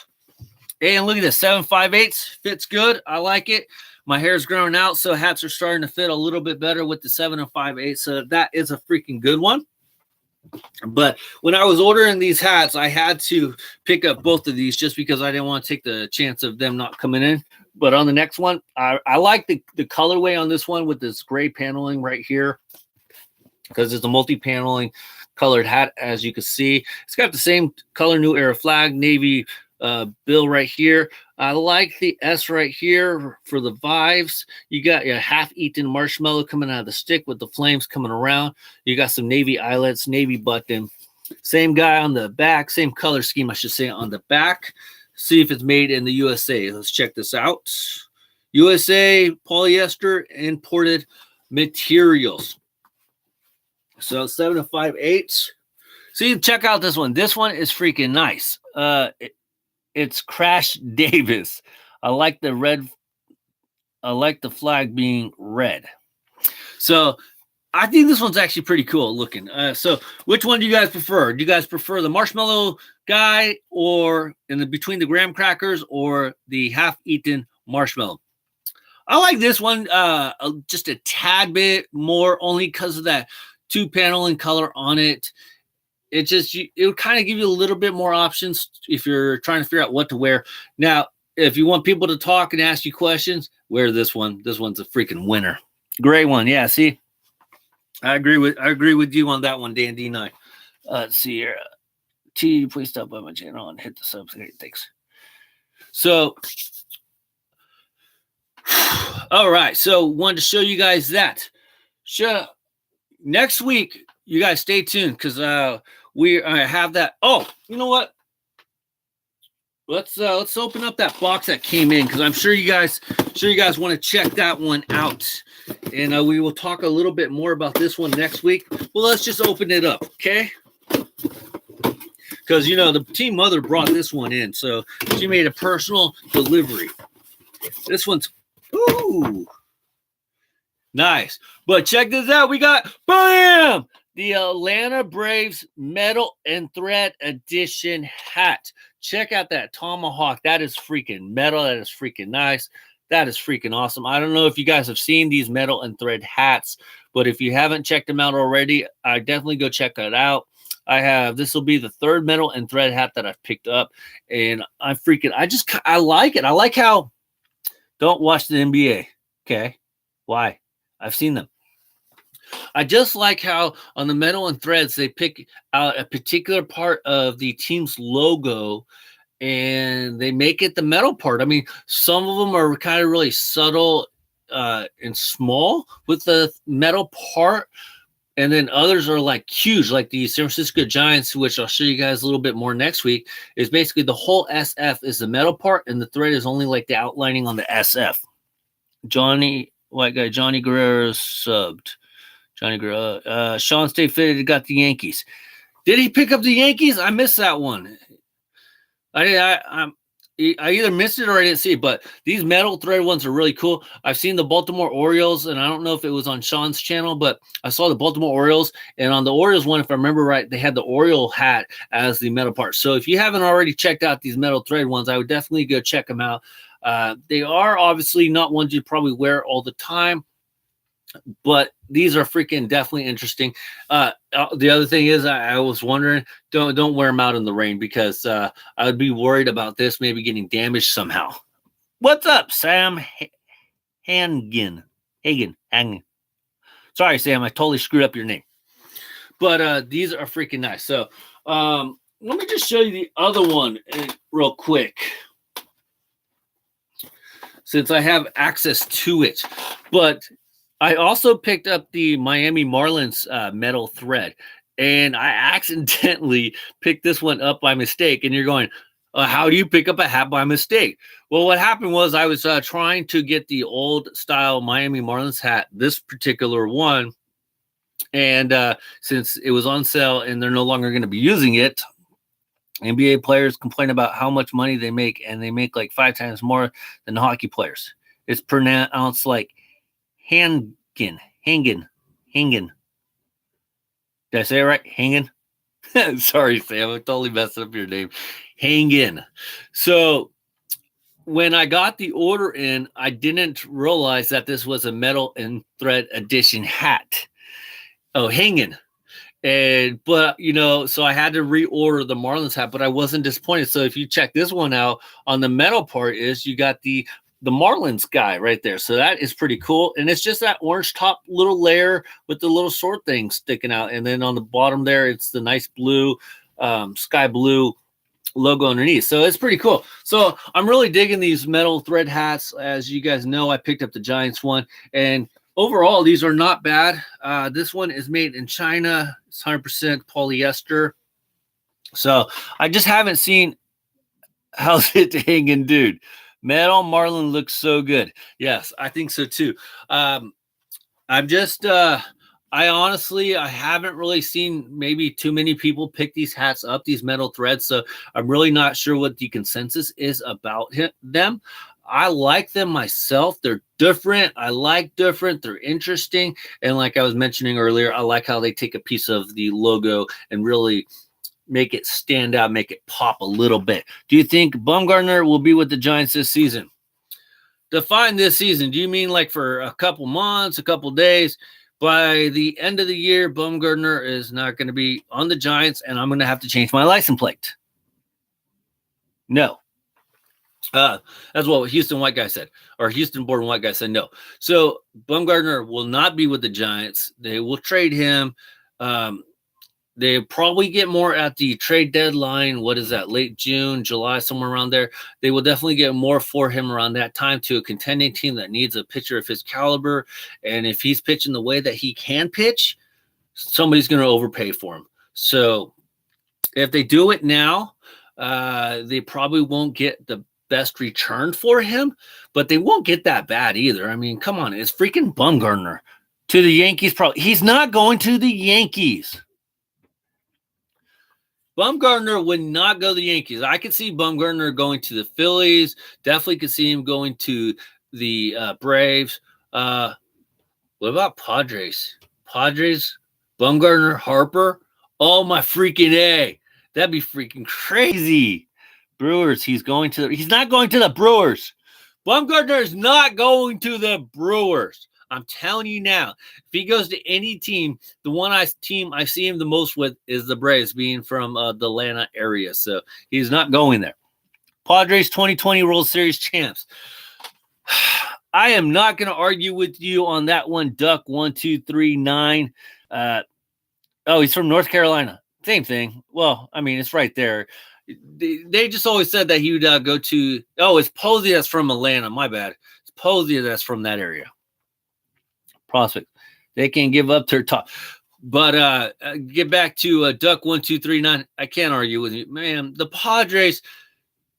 And look at this, 7/5/8 fits good. I like it. My hair's growing out, so hats are starting to fit a little bit better with the 7 5/8. So that is a freaking good one. But when I was ordering these hats, I had to pick up both of these just because I didn't want to take the chance of them not coming in. But on the next one, I like the colorway on this one with this gray paneling right here, because it's a multi-paneling colored hat, as you can see. It's got the same color New Era flag, Navy bill right here. I like the S right here for the vibes. You got your half-eaten marshmallow coming out of the stick with the flames coming around. You got some Navy eyelets, Navy button. Same guy on the back, same color scheme, I should say, on the back. See if it's made in the USA. Let's check this out. USA polyester imported materials. So 7 5/8. See, check out this one. This one is freaking nice. It's Crash Davis. I like the red. I like the flag being red. So I think this one's actually pretty cool looking. So which one do you guys prefer? Do you guys prefer the marshmallow guy, or between the graham crackers, or the half-eaten marshmallow? I like this one just a tad bit more, only because of that two paneling color on it. It would kind of give you a little bit more options if you're trying to figure out what to wear. Now, if you want people to talk and ask you questions, wear this one. This one's a freaking winner. Great one. Yeah, see? I agree with you on that one, Dan D9. Let's see here. T, please stop by my channel and hit the subscribe. Thanks. So, all right. So, wanted to show you guys that. Next week, you guys stay tuned, because we have that. Oh, you know what? Let's open up that box that came in, because I'm sure you guys want to check that one out, and we will talk a little bit more about this one next week. Well, let's just open it up, okay? Because the team mother brought this one in, so she made a personal delivery. This one's nice. But check this out. We got, bam, the Atlanta Braves Metal and Thread Edition hat. Check out that tomahawk. That is freaking metal. That is freaking nice. That is freaking awesome. I don't know if you guys have seen these metal and thread hats, but if you haven't checked them out already, I definitely go check it out. This will be the third metal and thread hat that I've picked up, and I like it. I like how, don't watch the NBA. Okay. Why? I've seen them. I just like how on the metal and threads, they pick out a particular part of the team's logo and they make it the metal part. I mean, some of them are kind of really subtle and small with the metal part, and then others are like huge, like the San Francisco Giants, which I'll show you guys a little bit more next week. Is basically the whole SF is the metal part, and the thread is only like the outlining on the SF. White guy Johnny Guerrero subbed. Johnny Guerrero. Sean Stay Fitted got the Yankees. Did he pick up the Yankees? I missed that one. I either missed it or I didn't see it, but these metal thread ones are really cool. I've seen the Baltimore Orioles, and I don't know if it was on Sean's channel, but I saw the Baltimore Orioles, and on the Orioles one, if I remember right, they had the Oriole hat as the metal part. So if you haven't already checked out these metal thread ones, I would definitely go check them out. They are obviously not ones you probably wear all the time, but these are freaking definitely interesting. The other thing is, I was wondering, don't wear them out in the rain, because I would be worried about this maybe getting damaged somehow. What's up, Sam Hagen? Sorry, Sam, I totally screwed up your name. But these are freaking nice. So let me just show you the other one real quick, since I have access to it. But I also picked up the Miami Marlins metal thread, and I accidentally picked this one up by mistake. And you're going, how do you pick up a hat by mistake? Well, what happened was I was trying to get the old style Miami Marlins hat, this particular one. And since it was on sale and they're no longer going to be using it, NBA players complain about how much money they make, and they make like 5 times more than the hockey players. It's pronounced like Hangen. Did I say it right? Hangen? Sorry, Sam. I totally messed up your name. Hangen. So when I got the order in, I didn't realize that this was a metal and thread edition hat. Oh, Hangen. But so I had to reorder the Marlins hat, but I wasn't disappointed. So if you check this one out, on the metal part is you got the Marlins guy right there. So that is pretty cool. And it's just that orange top little layer with the little sword thing sticking out. And then on the bottom there, it's the nice blue, sky blue logo underneath. So it's pretty cool. So I'm really digging these metal thread hats. As you guys know, I picked up the Giants one, and overall, these are not bad. This one is made in China. It's 100% polyester. So I just haven't seen how's it hanging, dude. Metal Marlin looks so good. Yes, I think so too. I haven't really seen maybe too many people pick these hats up, these metal threads. So I'm really not sure what the consensus is about them. I like them myself. They're different. I like different. They're interesting. And like I was mentioning earlier, I like how they take a piece of the logo and really make it stand out, make it pop a little bit. Do you think Bumgarner will be with the Giants this season? Define this season. Do you mean like for a couple months, a couple days? By the end of the year, Bumgarner is not going to be on the Giants, and I'm going to have to change my license plate. No. That's what Houston White guy said, or Houston-born White guy said no. So Bumgarner will not be with the Giants. They will trade him. They probably get more at the trade deadline. What is that? Late June, July, somewhere around there. They will definitely get more for him around that time to a contending team that needs a pitcher of his caliber. And if he's pitching the way that he can pitch, somebody's going to overpay for him. So if they do it now, they probably won't get the best return for him, but they won't get that bad either. I mean, come on, it's freaking Bumgarner to the Yankees. Probably he's not going to the Yankees. Bumgarner would not go to the Yankees. I could see Bumgarner going to the Phillies. Definitely could see him going to the Braves. What about Padres? Bumgarner, Harper. Oh my freaking A! That'd be freaking crazy. Brewers. He's not going to the Brewers. Bumgarner is not going to the Brewers. I'm telling you now. If he goes to any team, the one I see him the most with is the Braves, being from the Atlanta area. So he's not going there. Padres 2020 World Series champs. I am not going to argue with you on that one, Duck 1239. He's from North Carolina. Same thing. Well, I mean, it's right there. They just always said that he would go to. Oh, it's Posey that's from Atlanta. My bad. It's Posey that's from that area. Prospect. They can give up their top. But get back to Duck1239. I can't argue with you, man. The Padres,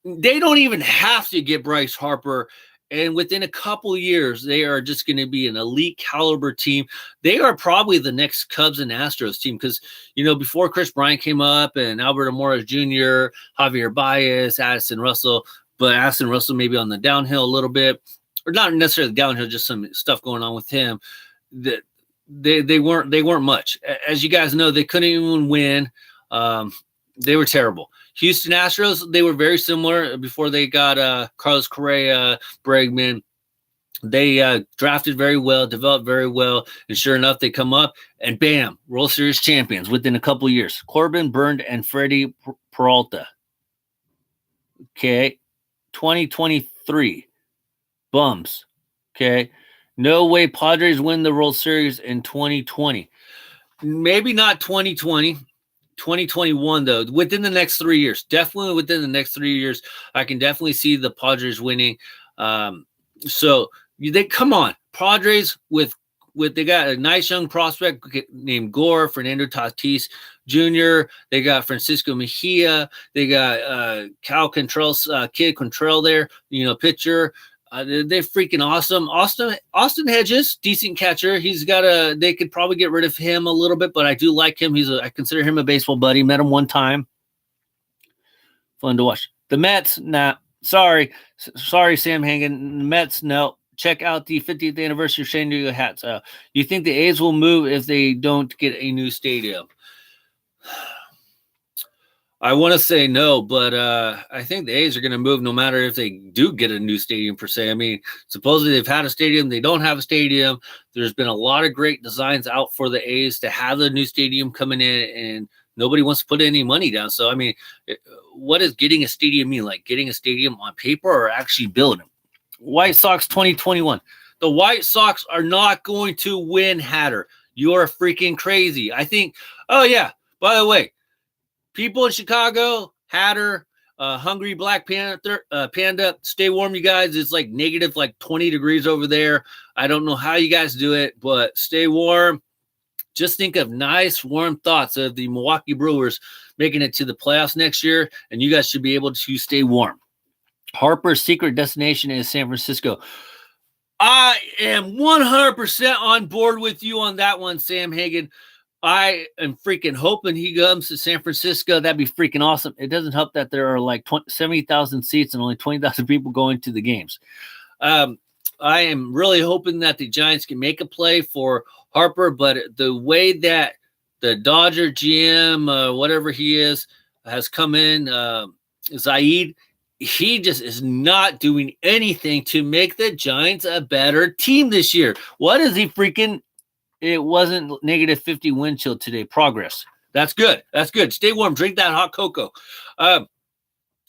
they don't even have to get Bryce Harper. And within a couple of years, they are just going to be an elite caliber team. They are probably the next Cubs and Astros team because, before Chris Bryant came up and Albert Morris Jr., Javier Baez, Addison Russell, but Addison Russell maybe on the downhill a little bit, or not necessarily downhill, just some stuff going on with him. That they weren't much. As you guys know, they couldn't even win. They were terrible. Houston Astros, they were very similar before they got Carlos Correa, Bregman. They drafted very well, developed very well, and sure enough, they come up and bam, World Series champions within a couple of years. Corbin, Byrne, and Freddie Peralta. Okay, 2023, bums. Okay, no way Padres win the World Series in 2020. Maybe not 2020. 2021 though, within the next 3 years, definitely within the next 3 years, I can definitely see the Padres winning. So they come on, Padres with they got a nice young prospect named Gore, Fernando Tatis Jr. They got Francisco Mejia. They got Cal Quantrill, Kid Quantrill there, pitcher. They're freaking awesome. Austin Hedges, decent catcher. They could probably get rid of him a little bit, but I do like him. I consider him a baseball buddy. Met him one time. Fun to watch. The Mets, nah. Sorry, Sam Hagen. The Mets, no. Check out the 50th anniversary of San Diego Hatz. You think the A's will move if they don't get a new stadium? I want to say no, but I think the A's are going to move no matter if they do get a new stadium per se. I mean, supposedly they've had a stadium. They don't have a stadium. There's been a lot of great designs out for the A's to have the new stadium coming in, and nobody wants to put any money down. So, I mean, what does getting a stadium mean? Like getting a stadium on paper or actually building them? White Sox 2021. The White Sox are not going to win, Hatter. You are freaking crazy. I think, oh, yeah, by the way, people in Chicago, Hatter, Hungry Black Panda, stay warm, you guys. It's like negative 20 degrees over there. I don't know how you guys do it, but stay warm. Just think of nice, warm thoughts of the Milwaukee Brewers making it to the playoffs next year, and you guys should be able to stay warm. Harper's secret destination is San Francisco. I am 100% on board with you on that one, Sam Hagen. I am freaking hoping he comes to San Francisco. That'd be freaking awesome. It doesn't help that there are like 70,000 seats and only 20,000 people going to the games. I am really hoping that the Giants can make a play for Harper, but the way that the Dodger GM, whatever he is, has come in, Zaid, he just is not doing anything to make the Giants a better team this year. What is he freaking? It wasn't negative 50 wind chill today. Progress. That's good. That's good. Stay warm. Drink that hot cocoa.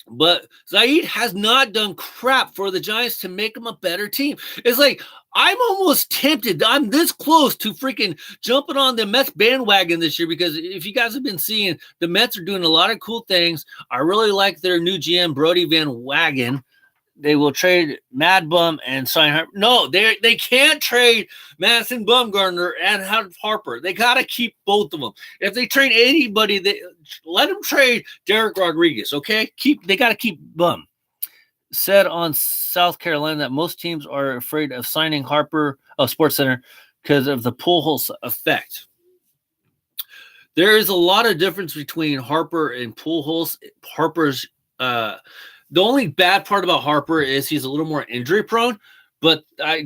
But Zaid has not done crap for the Giants to make them a better team. It's like, I'm almost tempted. I'm this close to freaking jumping on the Mets bandwagon this year because if you guys have been seeing, the Mets are doing a lot of cool things. I really like their new GM, Brody Van Wagen. They will trade Mad Bum and sign Harper. No, they can't trade Madison Bumgarner and Harper. They got to keep both of them. If they trade anybody, let them trade Derek Rodriguez, okay? They got to keep Bum. Said on South Carolina that most teams are afraid of signing Harper, Sports Center, because of the Pujols effect. There is a lot of difference between Harper and Pujols. Harper's the only bad part about Harper is he's a little more injury prone, but I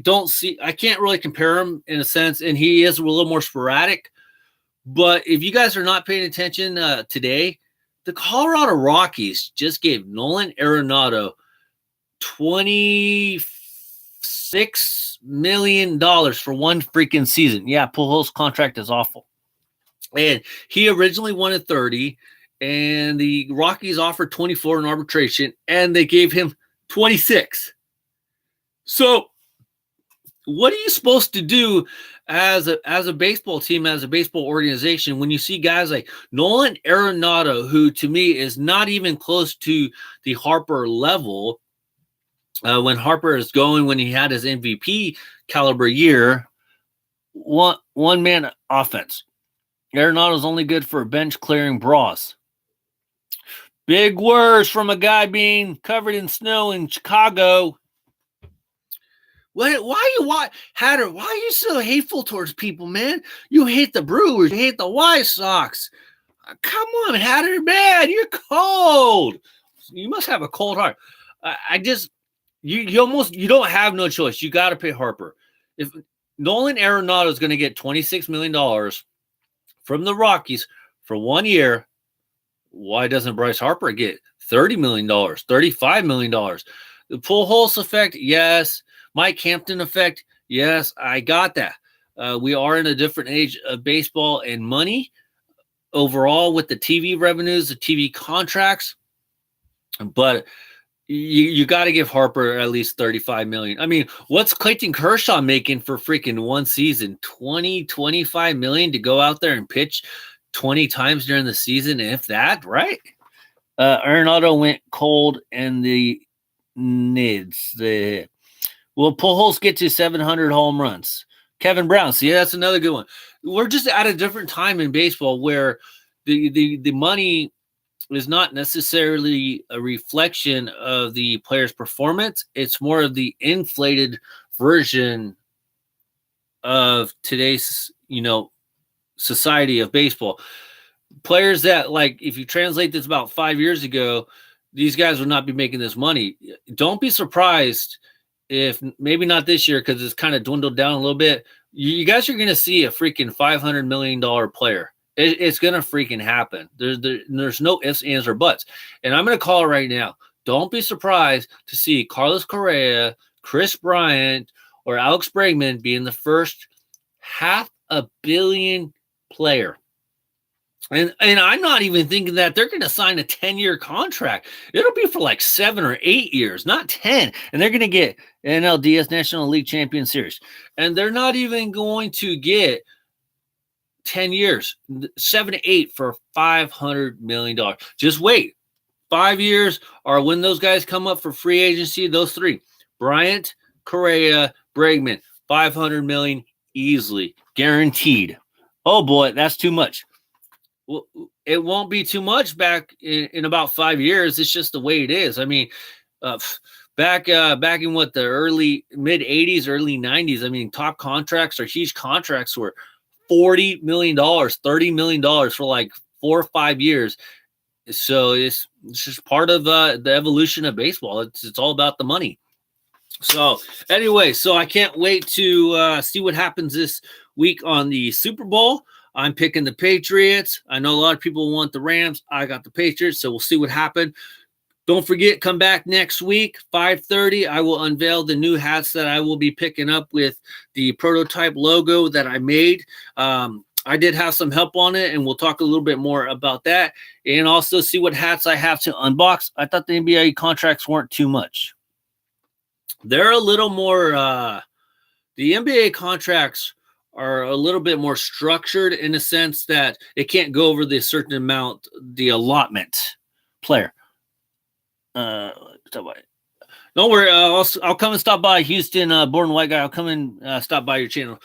can't really compare him in a sense, and he is a little more sporadic. But if you guys are not paying attention today, the Colorado Rockies just gave Nolan Arenado $26 million for one freaking season. Yeah, Pujols' contract is awful. And he originally wanted 30, and the Rockies offered 24 in arbitration, and they gave him 26. So what are you supposed to do as a baseball team, as a baseball organization, when you see guys like Nolan Arenado, who to me is not even close to the Harper level? When Harper is going, when he had his MVP caliber year, one man offense. Arenado's only good for bench clearing bras. Big words from a guy being covered in snow in Chicago. Hatter, why are you so hateful towards people, man? You hate the Brewers, you hate the White Sox. Come on, Hatter, man, you're cold. You must have a cold heart. You don't have no choice. You got to pay Harper. If Nolan Arenado is going to get $26 million from the Rockies for 1 year, why doesn't Bryce Harper get $30 million, $35 million? The Pujols effect, yes. Mike Hampton effect, yes, I got that. We are in a different age of baseball and money overall with the TV revenues, the TV contracts, but you got to give Harper at least $35 million. I mean, what's Clayton Kershaw making for freaking one season? $25 million to go out there and pitch 20 times during the season, if that, right? Arenado went cold in the NIDS. Will Pujols get to 700 home runs? Kevin Brown. See, that's another good one. We're just at a different time in baseball where the money is not necessarily a reflection of the player's performance. It's more of the inflated version of today's, society of baseball. Players that, like, if you translate this about 5 years ago, these guys would not be making this money. Don't be surprised if maybe not this year, because it's kind of dwindled down a little bit. You guys are going to see a freaking $500 million player. It's going to freaking happen. There's no ifs, ands, or buts. And I'm going to call it right now. Don't be surprised to see Carlos Correa, Chris Bryant, or Alex Bregman being the first $500 million player. And I'm not even thinking that they're going to sign a 10-year contract. It'll be for like 7 or 8 years, not 10. And they're going to get NLDS National League Champion Series. And they're not even going to get 10 years, 7 to 8 for $500 million. Just wait. 5 years, or when those guys come up for free agency, those three, Bryant, Correa, Bregman, $500 million easily, guaranteed. Oh boy, that's too much. Well, it won't be too much back in about 5 years. It's just the way it is. I mean, back in what, the early mid 80s, early 90s, I mean, top contracts or huge contracts were $40 million, $30 million for like 4 or 5 years. So it's just part of the evolution of baseball. It's all about the money. So anyway, so I can't wait to see what happens this week on the Super Bowl. I'm picking the Patriots. I know a lot of people want the Rams. I got the Patriots, so we'll see what happens. Don't forget, come back next week, 5:30. I will unveil the new hats that I will be picking up with the prototype logo that I made. I did have some help on it, and we'll talk a little bit more about that, and also see what hats I have to unbox. I thought the NBA contracts weren't too much. They're a little more, the NBA contracts are a little bit more structured in a sense that it can't go over the certain amount, the allotment player. Don't worry, I'll come and stop by Houston, born white guy. I'll come and stop by your channel.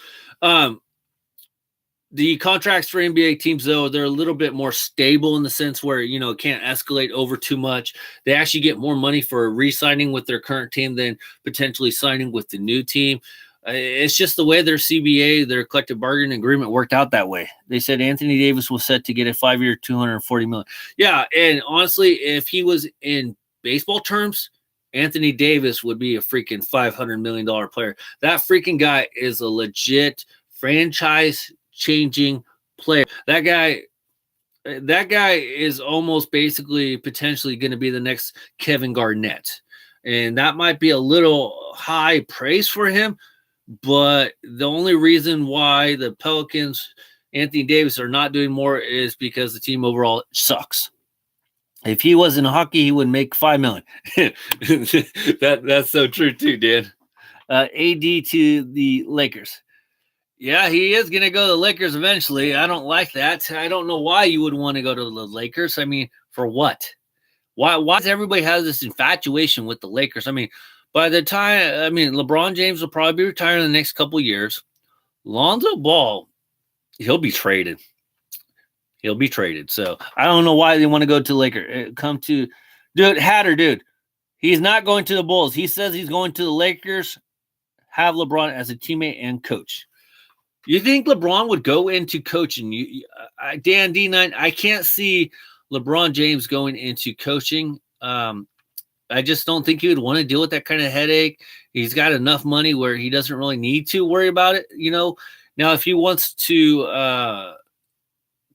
The contracts for NBA teams, though, they're a little bit more stable in the sense where, it can't escalate over too much. They actually get more money for re-signing with their current team than potentially signing with the new team. It's just the way their CBA, their collective bargaining agreement, worked out that way. They said Anthony Davis was set to get a 5-year, $240 million. Yeah, and honestly, if he was in baseball terms, Anthony Davis would be a freaking $500 million player. That freaking guy is a legit franchise-changing player. That guy is almost basically potentially going to be the next Kevin Garnett. And that might be a little high praise for him, but the only reason why the Pelicans, Anthony Davis, are not doing more is because the team overall sucks. If he was in hockey, he would make $5 million. That's so true too, Dan. AD to the Lakers. Yeah, he is going to go to the Lakers eventually. I don't like that. I don't know why you would want to go to the Lakers. I mean, for what? Why does everybody have this infatuation with the Lakers? I mean, by the time, LeBron James will probably be retiring in the next couple of years. Lonzo Ball, he'll be traded. He'll be traded. So I don't know why they want to go to Lakers. Come to, dude. He's not going to the Bulls. He says he's going to the Lakers. Have LeBron as a teammate and coach. You think LeBron would go into coaching? Dan D9, I can't see LeBron James going into coaching. I just don't think he would want to deal with that kind of headache. He's got enough money where he doesn't really need to worry about it. Now if he wants to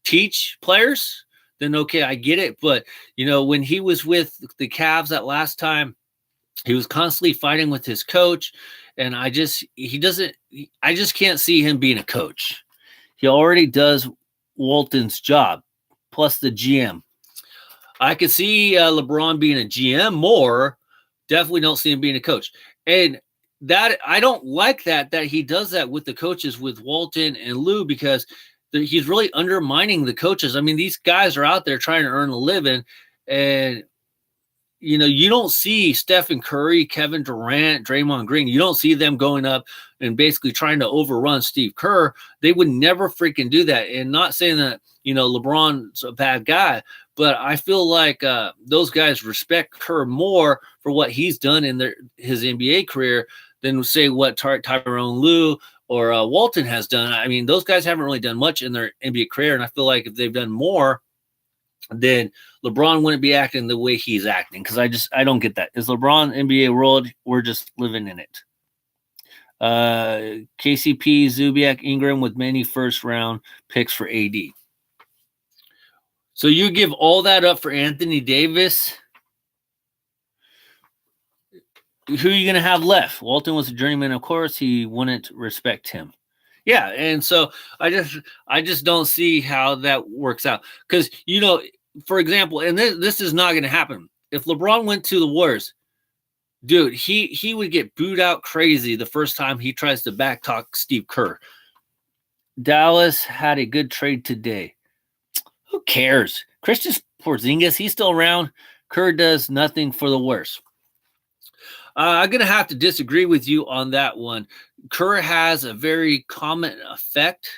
teach players, then okay, I get it. But when he was with the Cavs that last time, he was constantly fighting with his coach, and I just can't see him being a coach. He already does Walton's job, plus the GM. I could see LeBron being a GM more. Definitely don't see him being a coach. And that I don't like that he does that with the coaches, with Walton and Lou, because he's really undermining the coaches. I mean, these guys are out there trying to earn a living, and you don't see Stephen Curry, Kevin Durant, Draymond Green. You don't see them going up and basically trying to overrun Steve Kerr. They would never freaking do that. And not saying that, LeBron's a bad guy, but I feel like those guys respect Kerr more for what he's done in his NBA career than say what Tyronn Lue or Walton has done. I mean, those guys haven't really done much in their NBA career. And I feel like if they've done more, then LeBron wouldn't be acting the way he's acting, because I don't get that. Is LeBron NBA world? We're just living in it. KCP, Zubiak, Ingram with many first-round picks for AD. So you give all that up for Anthony Davis? Who are you going to have left? Walton was a journeyman, of course. He wouldn't respect him. Yeah, and so I just don't see how that works out. Because, for example, and this is not going to happen. If LeBron went to the Warriors, dude, he would get booed out crazy the first time he tries to backtalk Steve Kerr. Dallas had a good trade today. Who cares? Christian Porzingis, he's still around. Kerr does nothing for the Warriors. I'm going to have to disagree with you on that one. Kerr has a very common effect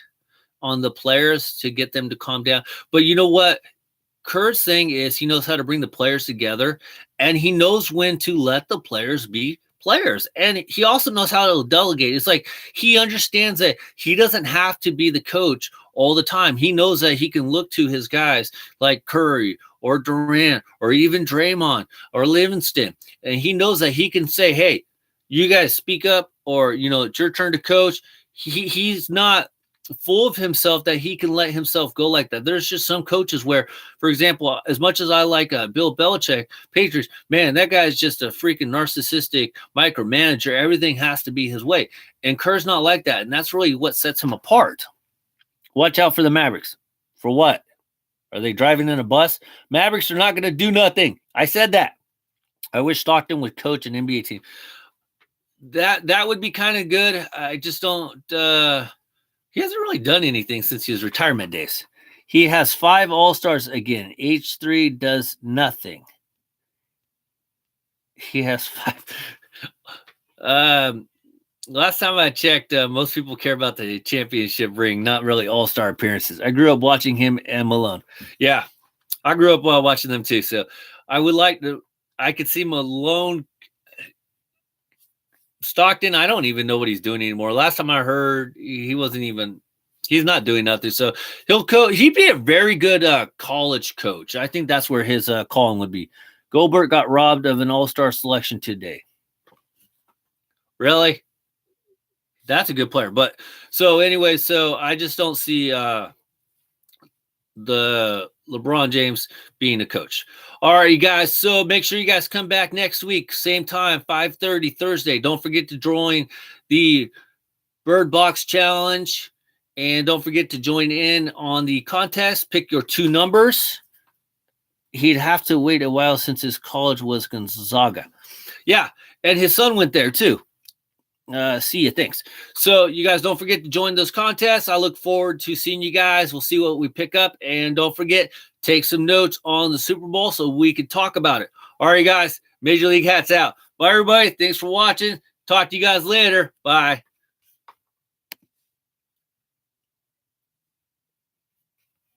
on the players to get them to calm down. But you know what? Kerr's thing is he knows how to bring the players together, and he knows when to let the players be players. And he also knows how to delegate. It's like he understands that he doesn't have to be the coach all the time. He knows that he can look to his guys like Curry or Durant or even Draymond or Livingston. And he knows that he can say, hey, you guys speak up, or, it's your turn to coach. He's not full of himself that he can let himself go like that. There's just some coaches where, for example, as much as I like Bill Belichick, Patriots, man, that guy's just a freaking narcissistic micromanager. Everything has to be his way. And Kerr's not like that. And that's really what sets him apart. Watch out for the Mavericks. For what? Are they driving in a bus? Mavericks are not going to do nothing. I said that. I wish Stockton would coach an NBA team. That would be kind of good. I just don't he hasn't really done anything since his retirement days. He has 5 All-Stars again. H3 does nothing. He has 5. Last time I checked, most people care about the championship ring, not really All-Star appearances. I grew up watching him and Malone. Yeah, I grew up while watching them too. So I could see Malone. Stockton, I don't even know what he's doing anymore. Last time I heard, he's not doing nothing. So he'd be a very good college coach. I think that's where his calling would be. Goldberg got robbed of an all-star selection today. Really? That's a good player. But so anyway, so I just don't see the LeBron James being a coach. All right, you guys. So make sure you guys come back next week, same time, 5:30 Thursday. Don't forget to join the Bird Box Challenge, and don't forget to join in on the contest. Pick your 2 numbers. He'd have to wait a while since his college was Gonzaga. Yeah, and his son went there too. See you. Thanks. So you guys don't forget to join those contests. I look forward to seeing you guys. We'll see what we pick up. And don't forget, take some notes on the Super Bowl so we can talk about it. All right, guys. Major League Hats out. Bye, everybody. Thanks for watching. Talk to you guys later. Bye.